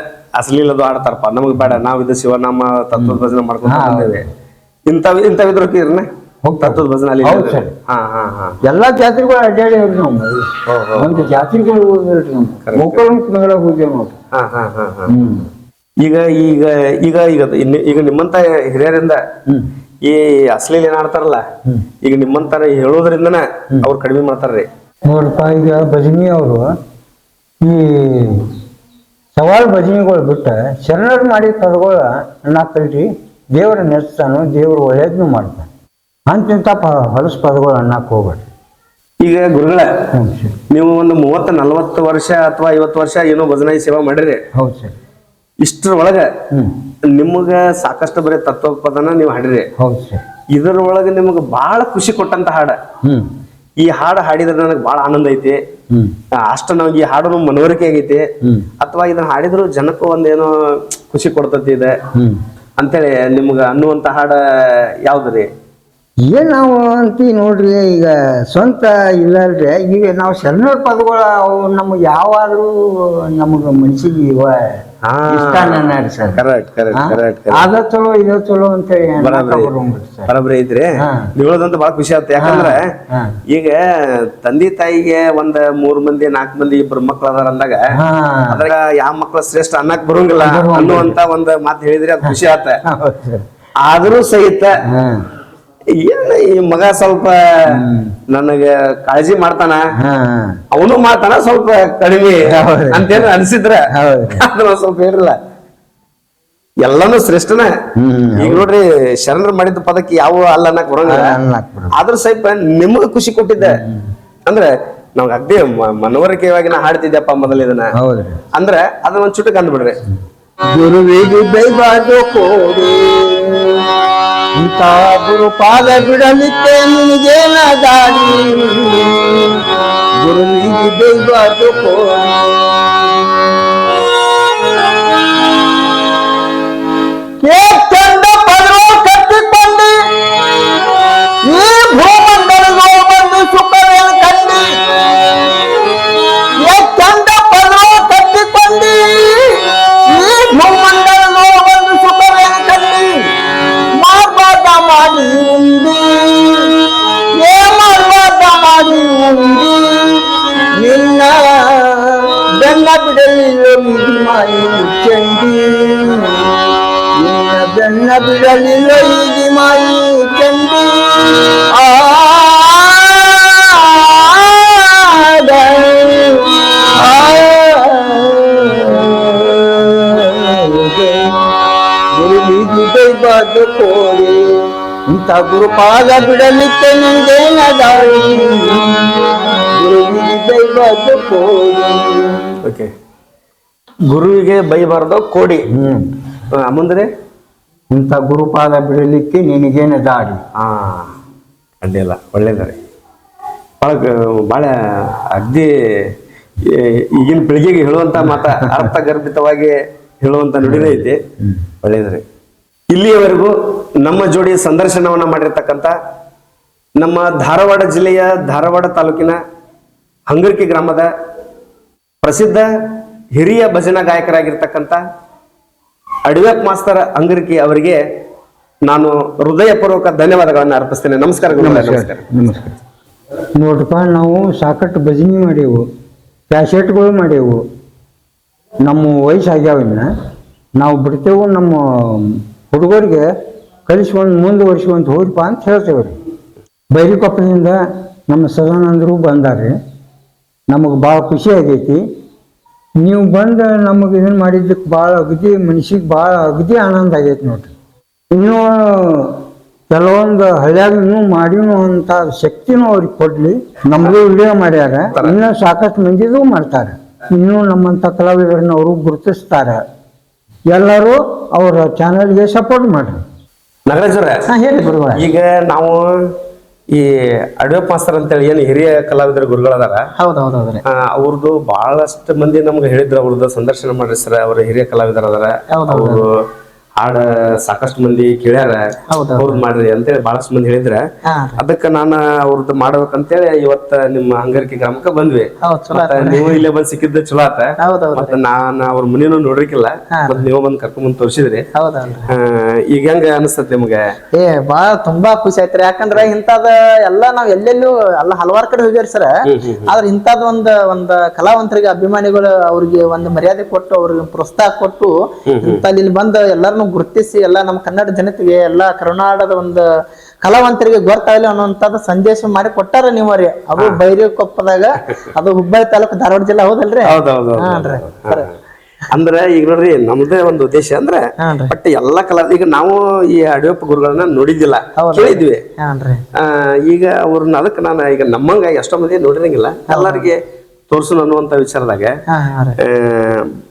ಅಸಲಿ ಇಲ್ಲದು ಆಡ್ತಾರಪ್ಪ, ನಮಗ್ ಬೇಡ, ನಾವ್ ಇದು ಶಿವನಾಮ ತತ್ವ ಭಜನೆ ಮಾಡ್ಕೊಂಡ್ ಬಂದೇವೆ. ಇಂಥವಿದ್ರಕಿರ್ನ ತತ್ವದ ಭಜನೆ ಅಲ್ಲಿ ಹೌದು ಸರ್. ಹಾ ಹಾ ಹಾ ಎಲ್ಲಾ ಜಾತ್ರೆಗಳು ಅಡ್ಡಾಡಿ ಹೋಗ್ರಿ ನಾವು. ಒಂದು ಜಾತ್ರೆಗಳು ಹೋಗಿಲ್ರಿ ನಾವು. ಗೋಕರ್ಣಕ್ಕೆ ಹೋಗ್ತೇವೆ ನೋಡ್ರಿ. ಹಾ ಹಾ ಹಾ ಹಾ ಈಗ ಈಗ ಈಗ ಈಗ ಈಗ ನಿಮ್ಮಂತ ಹಿರಿಯರಿಂದ ಈ ಅಶ್ಲೀಲ ಏನಾಡ್ತಾರಲ್ಲ, ಈಗ ನಿಮ್ಮಂತರ ಹೇಳೋದ್ರಿಂದನ ಅವ್ರು ಕಡಿಮೆ ಮಾಡ್ತಾರ್ರಿ. ನೋಡಪ್ಪ, ಈಗ ಭಜನಿ ಅವರು ಈ ಸವಾಲ್ ಭಜನಿಗಳು ಬಿಟ್ಟ ಶರಣರು ಮಾಡಿದ ಪದಗಳ ಅನ್ನಕ್ಕಲ್ರಿ ದೇವರ ನೆಚ್ತಾನು, ದೇವ್ರ ಒಳ್ಳೇದ್ನು ಮಾಡ್ತಾನೆ. ಅಂತಿಂತ ಹೊಲಸು ಪದಗಳು ಅನ್ನಕ್ಕೆ ಹೋಗ್ಬೇಡ್ರಿ. ಈಗ ಗುರುಗಳ ನೀವು ಒಂದು 30-40 ವರ್ಷ ಅಥವಾ 50 ವರ್ಷ ಏನೋ ಭಜನಾಯಿ ಸೇವಾ ಮಾಡಿರಿ. ಹೌದು ಸರ್. ಇಷ್ಟರೊಳಗ ನಿಮಗ ಸಾಕಷ್ಟು ಬರೀ ತತ್ವ ಪದನ ನೀವು ಹಾಡಿರಿ. ಹೌದು ಸರ್. ಇದರೊಳಗೆ ನಿಮಗ ಬಹಳ ಖುಷಿ ಕೊಟ್ಟಂತ ಹಾಡ, ಈ ಹಾಡು ಹಾಡಿದ್ರೆ ನನಗೆ ಬಹಳ ಆನಂದ ಐತಿ, ಅಷ್ಟ ನಮ್ಗೆ ಈ ಹಾಡು ಮನವರಿಕೆ ಆಗೈತಿ, ಅಥವಾ ಇದನ್ನ ಹಾಡಿದ್ರು ಜನಕ್ಕೂ ಒಂದೇನೋ ಖುಷಿ ಕೊಡ್ತತಿ ಇದೆ ಅಂತೇಳಿ ನಿಮ್ಗ ಅನ್ನುವಂತ ಹಾಡ ಯಾವ್ದ್ರಿ? ಏನ್ ನಾವು ಅಂತೀವಿ ನೋಡ್ರಿ, ಈಗ ಸ್ವಂತ ಇಲ್ಲಲ್ರಿ. ಈಗ ನಾವು ಶರಣರ ಪದಗಳ ಅವು ನಮ್ಗೆ ಯಾವಾದ್ರೂ ನಮಗ ಮನ್ಸಿಗೆ ಇಷ್ಟ ಸರ್. ಅದ ಚಲೋ ಇದ ಚಲೋ ಅಂತ ಬರಬ್ರಿ ಐತ್ರಿ. ನೀವದಂತ ಬಹಳ ಖುಷಿ ಆಗುತ್ತೆ. ಯಾಕಂದ್ರ ಈಗ ತಂದೆ ತಾಯಿಗೆ ಒಂದ್ 3 ಮಂದಿ 4 ಮಂದಿ 2 ಮಕ್ಳು ಅದಾರ ಅಂದಾಗ ಅದ್ರಾಗ ಯಾವ ಮಕ್ಳು ಶ್ರೇಷ್ಠ ಅನ್ನಕ್ ಬರೋಂಗಿಲ್ಲ ಅನ್ನುವಂತ ಒಂದ್ ಮಾತು ಹೇಳಿದ್ರಿ, ಅದ್ ಖುಷಿ ಆತ. ಆದ್ರೂ ಸಹಿತ ಏನ ಈ ಮಗ ಸ್ವಲ್ಪ ನನಗ ಕಾಳಜಿ ಮಾಡ್ತಾನ, ಅವನು ಮಾಡ್ತಾನ ಸ್ವಲ್ಪ ಕಡಿಮೆ ಅಂತೇನು ಅನ್ಸಿದ್ರ ಅದ್ರ ಸ್ವಲ್ಪ ಹೇಳಿರಲ್ಲ. ಎಲ್ಲಾನು ಶ್ರೇಷ್ಠನ. ಈಗ ನೋಡ್ರಿ, ಶರಣರು ಮಾಡಿದ ಪದಕ್ಕೆ ಯಾವ ಅಲ್ಲ ಅನ್ನಕ್ ಬರೋಂಗಿಲ್ಲ. ಆದ್ರೂ ಸ್ವಲ್ಪ ನಿಮಗ ಖುಷಿ ಕೊಟ್ಟಿದ್ದೆ ಅಂದ್ರೆ ನಾವ್ ಅಗ್ದಿ ಮನವರಿಕೆಯಾಗಿ ನಾ ಹಾಡ್ತಿದ್ದೆಪ್ಪ ಮೊದಲ ಇದನ್ನ ಅಂದ್ರೆ ಅದನ್ನ ಒಂದ್ ಚುಟಕ್ ಅಂದ್ಬಿಡ್ರಿ. ಗುರುವಿಗೆ ಬೈಬಾರ್ದು ಕೋಡಿ ಇಂಥ ಗುರು ಪಾದ ಬಿಡಲಿಕ್ಕೆ ನಿನಗೇನ ದಾರಿ, ಗುರುವಿಗೆ ಬೈಬಾರ್ದು ಕೋಡಿ. ಚಂದ ಪದರ ಕಟ್ಟಿಕೊಂಡು ಈ ಭೂಮಂಡಲದ ಬಂದು ಸುಖವೇನು ಕಂಡಿ, ಚಂದ ಪದರ ಕಟ್ಟಿಕೊಂಡು ಈ ಭೂಮಂಡಲದ ಬಂದು ಸುಖವೇನು ಕಂಡಿ, ಮಾರ್ಬಾದ ಮಾಡಿ ಉಂಡಿ, ಮಾರ್ಬಾದ ಮಾಡಿ ಉಂಡಿ, ನಿನ್ನ ಬೆನ್ನ ಬಿಡಲಿಲ್ಲ ಇದು ಮಾಯಿ ಚಂಡಿ, ನಿನ್ನ ಬೆನ್ನ ಬಿಡಲಿಲ್ಲ ಇದು ಮಾಯಿ ಚಂಡಿ. ಗುರುವಿಗೆ ಬೈಬಾರ್ದು ಕೋಡಿ ಇಂಥ ಗುರುಪಾದ ಬಿಡಲಿಕ್ಕೆ ನಿನಗೇನ ದಾರಿ, ಗುರುವಿಗೆ ಬೈಬಾರ್ದು ಕೋಡಿ. ಓಕೆ, ಗುರುವಿಗೆ ಬೈಬಾರ್ದು ಕೋಡಿ. ಮುಂದೆ ಇಂಥ ಗುರುಪಾದ ಬಿಡಲಿಕ್ಕೆ ನಿನಗೇನ ದಾರಿ. ಅಡ್ಡಿಲ್ಲ, ಒಳ್ಳೇದ್ರಿ. ಬಹಳ ಅಗ್ದಿ ಈಗಿನ ಪೀಳಿಗೆಗೆ ಹೇಳುವಂತ ಮಾತ ಅರ್ಥಗರ್ಭಿತವಾಗಿ ಹೇಳುವಂತ ನುಡಿನೇ ಐತಿ. ಒಳ್ಳೇದ್ರಿ. ಇಲ್ಲಿಯವರೆಗೂ ನಮ್ಮ ಜೋಡಿ ಸಂದರ್ಶನವನ್ನ ಮಾಡಿರ್ತಕ್ಕಂಥ ನಮ್ಮ ಧಾರವಾಡ ಜಿಲ್ಲೆಯ ಧಾರವಾಡ ತಾಲೂಕಿನ ಹಂಗರ್ಕಿ ಗ್ರಾಮದ ಪ್ರಸಿದ್ಧ ಹಿರಿಯ ಭಜನಾ ಗಾಯಕರಾಗಿರ್ತಕ್ಕಂಥ ಅಡ್ವ್ಯಾಕ್ ಮಾಸ್ತರ್ ಅಂಗರ್ಕಿ ಅವರಿಗೆ ನಾನು ಹೃದಯಪೂರ್ವಕ ಧನ್ಯವಾದಗಳನ್ನು ಅರ್ಪಿಸ್ತೇನೆ. ನಮಸ್ಕಾರ. ನಮಸ್ಕಾರ. ನೋಡ್ರಪ್ಪ, ನಾವು ಸಾಕಷ್ಟು ಭಜನೆ ಮಾಡೇವು, ಕ್ಯಾಸೆಟ್ಗಳು ಮಾಡೇವು. ನಮ್ಮ ವಯಸ್ಸಾಗ್ಯಾವಿನ್ನ ನಾವು ಬಿಡ್ತೇವೆ, ನಮ್ಮ ಹುಡುಗರಿಗೆ ಕಲಿಸ್ಕೊಂಡು ಮುಂದುವರ್ಸ್ಕೊಂತ ಹೋಗ್ರಪ್ಪ ಅಂತ ಹೇಳ್ತೇವ್ರಿ. ಬೈರಿಕೊಪ್ಪದಿಂದ ನಮ್ಮ ಸದಾನಂದರು ಬಂದಾರ್ರಿ, ನಮಗೆ ಭಾಳ ಖುಷಿ ಆಗೈತಿ. ನೀವು ಬಂದು ನಮಗೆ ಇದನ್ನು ಮಾಡಿದ್ದಕ್ಕೆ ಭಾಳ ಅಗದಿ ಮನ್ಸಿಗೆ ಭಾಳ ಅಗದಿ ಆನಂದ ಆಗೈತಿ ನೋಡ್ರಿ. ಇನ್ನೂ ಕೆಲವೊಂದು ಹಳ್ಳಿಯಾಗ ಇನ್ನೂ ಮಾಡಿನೂ ಅಂತ ಶಕ್ತಿನೂ ಅವ್ರಿಗೆ ಕೊಡ್ಲಿ. ನಮಗೂ ವಿಡಿಯೋ ಮಾಡ್ಯಾರ, ಇನ್ನೂ ಸಾಕಷ್ಟು ಮಂದಿಗೂ ಮಾಡ್ತಾರೆ. ಇನ್ನೂ ನಮ್ಮಂಥ ಕಲಾವಿದರನ್ನ ಅವರು ಗುರುತಿಸ್ತಾರೆ. ಎಲ್ಲರೂ ಅವರ ಚಾನಲ್ಗೆ ಸಪೋರ್ಟ್ ಮಾಡ್ರಿ. ನಾಗರಾಜರ, ಹೇಳಿ ಗುರುಗಳ. ಈಗ ನಾವು ಈ ಅಡ್ವ್ಯಾಕ್ ಮಾಸ್ತರ್ ಅಂತೇಳಿ ಏನು ಹಿರಿಯ ಕಲಾವಿದರ ಗುರುಗಳದಾರ, ಹೌದೌದ್ರಿ, ಅವ್ರದ್ದು ಬಹಳಷ್ಟು ಮಂದಿ ನಮ್ಗೆ ಹೇಳಿದ್ರು, ಅವ್ರದ್ದು ಸಂದರ್ಶನ ಮಾಡ್ರಿ ಸರ್, ಅವ್ರ ಹಿರಿಯ ಕಲಾವಿದರ ಅದಾರ, ಅವರು ಹಾಡ ಸಾಕಷ್ಟು ಮಂದಿ ಕೇಳ್ಯಾರ ಅವ್ರದ್ದು ಮಾಡ್ರಿ ಅಂತೇಳಿ ಬಹಳಷ್ಟು ಮಂದಿ ಹೇಳಿದ್ರ ಅದಕ್ಕ ನಾನು ಅವ್ರದ್ದು ಮಾಡ್ಬೇಕಂತೇಳಿ ಇವತ್ತ ನಿಮ್ಮ ಹಂಗರಿಕೆ ಗ್ರಾಮಕ್ಕೆ ಬಂದ್ವಿ. ನೀವು ಇಲ್ಲೇ ಬಂದ್ ಸಿಕ್ಕಿದ್ದ ಚಲೋ ಆತ. ಮತ್ತೆ ನಾನ್ ಅವ್ರ ಮನೇನು ನೋಡ್ರಿಕಿಲ್ಲ, ಮತ್ ನೀವು ಬಂದ್ ಕರ್ಕೊಂಡ್ ತೋರ್ಸಿದ್ರಿ. ಈಗ ಹೆಂಗ ಅನಿಸ್ತದ ನಿಮ್ಗೆ? ಬಾಳ ತುಂಬಾ ಖುಷಿ ಆಯ್ತ್ರಿ. ಯಾಕಂದ್ರ ಇಂತದ ಎಲ್ಲಾ ನಾವ್ ಎಲ್ಲೆಲ್ಲೂ ಎಲ್ಲ ಹಲವಾರು ಕಡೆ ಹೋಗ್ಯಾರ ಸರ್. ಆದ್ರೆ ಇಂತದ್ ಒಂದ್ ಕಲಾವಂತರಿಗೆ ಅಭಿಮಾನಿಗಳು ಅವ್ರಿಗೆ ಒಂದು ಮರ್ಯಾದೆ ಕೊಟ್ಟು ಅವ್ರಿಗೆ ಪ್ರೋತ್ಸಾಹ ಕೊಟ್ಟು ಇಲ್ಲಿ ಬಂದ ಎಲ್ಲಾರನ್ನು ಗುರುತಿಸಿ ಎಲ್ಲಾ ನಮ್ಮ ಕನ್ನಡ ಜನತೆಗೆ ಎಲ್ಲಾ ಕರುನಾಡದ ಒಂದು ಕಲಾವಂತರಿಗೆ ಗೊತ್ತಾಗಲಿ ಅನ್ನುವಂಥದ್ದು ಸಂದೇಶ ಮಾಡಿ ಕೊಟ್ಟಾರ ನೀವ್ರಿ. ಅದು ಬೈರಿಕೊಪ್ಪದಾಗ, ಅದು ಹುಬ್ಬಳ್ಳಿ ತಾಲೂಕು ಧಾರವಾಡ ಜಿಲ್ಲಾ ಹೌದಲ್ರಿ? ಅಂದ್ರೆ ಈಗ ನೋಡ್ರಿ ನಮ್ದೇ ಒಂದು ಉದ್ದೇಶ ಅಂದ್ರೆ ಬಟ್ ಎಲ್ಲಾ ಈಗ ನಾವು ಈ ಅಡಿಯಪ್ಪ ಗುರುಗಳನ್ನ ನೋಡಿದ್ದಿಲ್ಲ, ಕೇಳಿದ್ವಿ. ಈಗ ಅವ್ರನ್ನ ಅದಕ್ಕೆ ನಾನು ಈಗ ನಮ್ಮಂಗ ಎಷ್ಟೋ ಮಂದಿ ನೋಡಿರಂಗಿಲ್ಲ, ಎಲ್ಲರಿಗೆ ತೋರ್ಸೋಣ ಅನ್ನುವಂತ ವಿಚಾರದಾಗ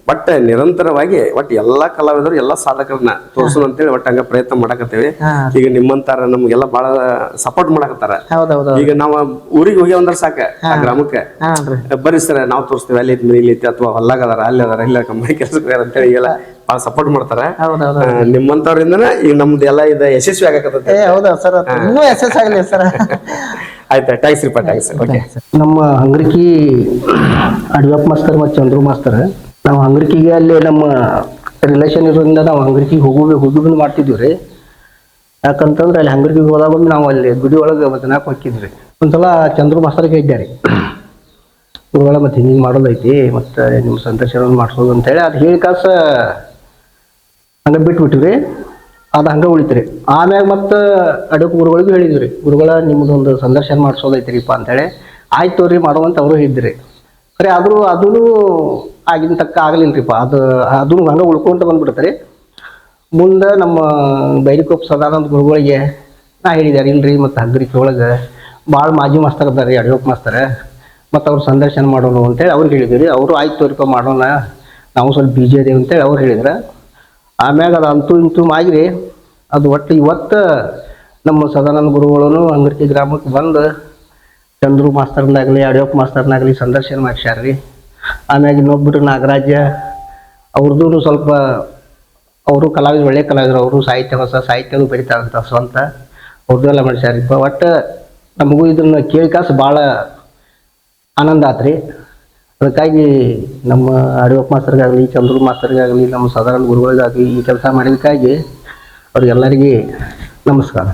ಬಟ್ ನಿರಂತರವಾಗಿ ಒಟ್ಟು ಎಲ್ಲಾ ಕಲಾವಿದರು ಎಲ್ಲಾ ಸಾಧಕರನ್ನ ತೋರ್ಸೋಣ ಅಂತೇಳಿ ಒಟ್ಟು ಹಂಗ ಪ್ರಯತ್ನ ಮಾಡಕತ್ತೇವಿ. ಈಗ ನಿಮ್ಮಂತಾರ ನಮ್ಗೆಲ್ಲ ಬಹಳ ಸಪೋರ್ಟ್ ಮಾಡಕತ್ತಾರ. ಈಗ ನಾವ್ ಊರಿಗೆ ಹೋಗಿ ಅಂದ್ರ ಸಾಕ ಆ ಗ್ರಾಮಕ್ಕೆ ಬರ್ರಿ ಸರ್ ನಾವ್ ತೋರಿಸ್ತೇವೆ, ಅಲ್ಲಿ ಐತಿ ಇಲ್ಲಿ ಐತಿ ಅಥವಾ ಹೊಲ್ಲಾಗ ಅದಾರ ಅಲ್ಲಿ ಅದಾರ ಇಲ್ಲ ಕಂಬಳಿ ಕೆಲ್ಸಕ್ಕೆ ಅಂತೇಳಿ ಎಲ್ಲ ಬಹಳ ಸಪೋರ್ಟ್ ಮಾಡ್ತಾರ. ನಿಮ್ಮಂತವ್ರಿಂದನ ಈಗ ನಮ್ದು ಎಲ್ಲ ಇದು ಯಶಸ್ವಿ ಆಗಕತ್ತ. ಆಯ್ತಾ? ಟ್ಯಾಂಕ್ಸ್ ರೀ. ನಮ್ಮ ಹಂಗರಿಕಿ ಅಡಿಯಪ್ಪ ಮಾಸ್ತರ್ ಮತ್ತು ಚಂದ್ರು ಮಾಸ್ತರ್, ನಾವು ಹಂಗರಿಕಿಗೆ ಅಲ್ಲಿ ನಮ್ಮ ರಿಲೇಷನ್ ಇರೋದ್ರಿಂದ ನಾವು ಹಂಗರಿಕಿಗೆ ಹೋಗಿ ಬಂದು ಮಾಡ್ತಿದ್ವಿ ರೀ. ಯಾಕಂತಂದ್ರೆ ಅಲ್ಲಿ ಹಂಗರಿಕಿಗೆ ಹೋದಾಗ ನಾವು ಅಲ್ಲಿ ಗುಡಿ ಒಳಗೆ ವಚನಕ್ಕೆ ಹೋಗಿದ್ವಿ. ಒಂದ್ಸಲ ಚಂದ್ರು ಮಾಸ್ತರ್ಗೆ ಇದ್ದಾರೆ ಗುರುಗಳ ಮತ್ತೆ ಹಿಂಗೆ ಮಾಡೋದೈತಿ ಮತ್ತು ನಿಮ್ಮ ಸಂದರ್ಶನ ಮಾಡಿಸೋದು ಅಂತೇಳಿ ಅದು ಹೇಳಿ ಕಾಸ ಹಂಗೆ ಬಿಟ್ಬಿಟ್ಟಿವ್ರಿ. ಅದು ಹಂಗೆ ಉಳಿತ್ರಿ. ಆಮ್ಯಾಗ ಮತ್ತು ಅಡಿಯಪ್ಪ ಗುರುಗಳಿಗೂ ಹೇಳಿದ್ವಿ ರೀ, ಗುರುಗಳ ನಿಮ್ದೊಂದು ಸಂದರ್ಶನ ಮಾಡಿಸೋದೈತ್ರಿಪ್ಪ ಅಂತೇಳಿ. ಆಯ್ತು ರೀ ಮಾಡುವಂತ ಅವರು ಹೇಳಿದ್ರಿ. ಖರೆ ಆದರೂ ಅದೂ ಆಗಿನ ತಕ್ಕ ಆಗಲಿಲ್ಲರಿಪ್ಪ. ಅದು ಹಂಗೆ ಉಳ್ಕೊಂತ ಬಂದ್ಬಿಡ್ತಾರೆ. ಮುಂದೆ ನಮ್ಮ ಬೈರಿಕೊಪ್ಪ ಸದಾನಂದ ಗುರುಗಳಿಗೆ ನಾ ಹೇಳಿದ್ದಾರೆ, ಇಲ್ರಿ ಮತ್ತು ಹಂಗರಿಕೆ ಒಳಗೆ ಭಾಳ ಮಾಜಿ ಮಾಸ್ತರ್ ಅದಾರ ರೀ ಅಡಿಯಪ್ಪ ಮಾಸ್ತರ, ಮತ್ತು ಅವ್ರು ಸಂದರ್ಶನ ಮಾಡೋಣ ಅಂತೇಳಿ ಅವ್ರಿಗೆ ಹೇಳಿದ್ವಿ ರೀ. ಅವರು ಆಯ್ತು ತೋರಿಪ ಮಾಡೋಣ, ನಾವು ಸ್ವಲ್ಪ ಬಿಜಿ ಅದೇವಿ ಅಂತೇಳಿ ಅವ್ರು ಹೇಳಿದ್ರೆ. ಆಮ್ಯಾಗ ಅದು ಅಂತೂ ಇಂತೂ ಆಗಿರಿ. ಅದು ಒಟ್ಟು ಇವತ್ತು ನಮ್ಮ ಸದಾನಂದ ಗುರುಗಳು ಹಂಗರಿಕೆ ಗ್ರಾಮಕ್ಕೆ ಬಂದು ಚಂದ್ರು ಮಾಸ್ತರ್ನಾಗಲಿ ಅಡಿಯಪ್ಪ ಮಾಸ್ತರ್ನಾಗಲಿ ಸಂದರ್ಶನ ಮಾಡ್ಸ್ಯಾರ್ರಿ. ಆಮ್ಯಾಗ ಇನ್ನೊಬ್ಬಿಟ್ರು ನಾಗರಾಜ, ಅವ್ರದ್ದು ಸ್ವಲ್ಪ ಅವರು ಕಲಾವಿದ್ರು, ಒಳ್ಳೆ ಕಲಾವಿದ್ರು. ಅವರು ಹೊಸ ಸಾಹಿತ್ಯನೂ ಬರೀತಾರಂತ ಸ್ವಂತ, ಅವ್ರದ್ದು ಎಲ್ಲ ಮಾಡ್ಸ್ಯಾರಿಪ್ಪ. ಒಟ್ಟು ನಮಗೂ ಇದನ್ನು ಕೇಳಿಕಾಸು ಭಾಳ ಆನಂದ ಆತ್ರಿ. ಅದಕ್ಕಾಗಿ ನಮ್ಮ ಅಡಿಯಪ್ಪ ಮಾಸ್ತರ್ಗಾಗಲಿ ಚಂದ್ರು ಮಾಸ್ತರ್ಗಾಗಲಿ ನಮ್ಮ ಸಾಧಾರಣ ಗುರುಗಳಿಗಾಗಲಿ ಈ ಕೆಲಸ ಮಾಡಿದಕ್ಕಾಗಿ ಅವ್ರಿಗೆಲ್ಲರಿಗೆ ನಮಸ್ಕಾರ.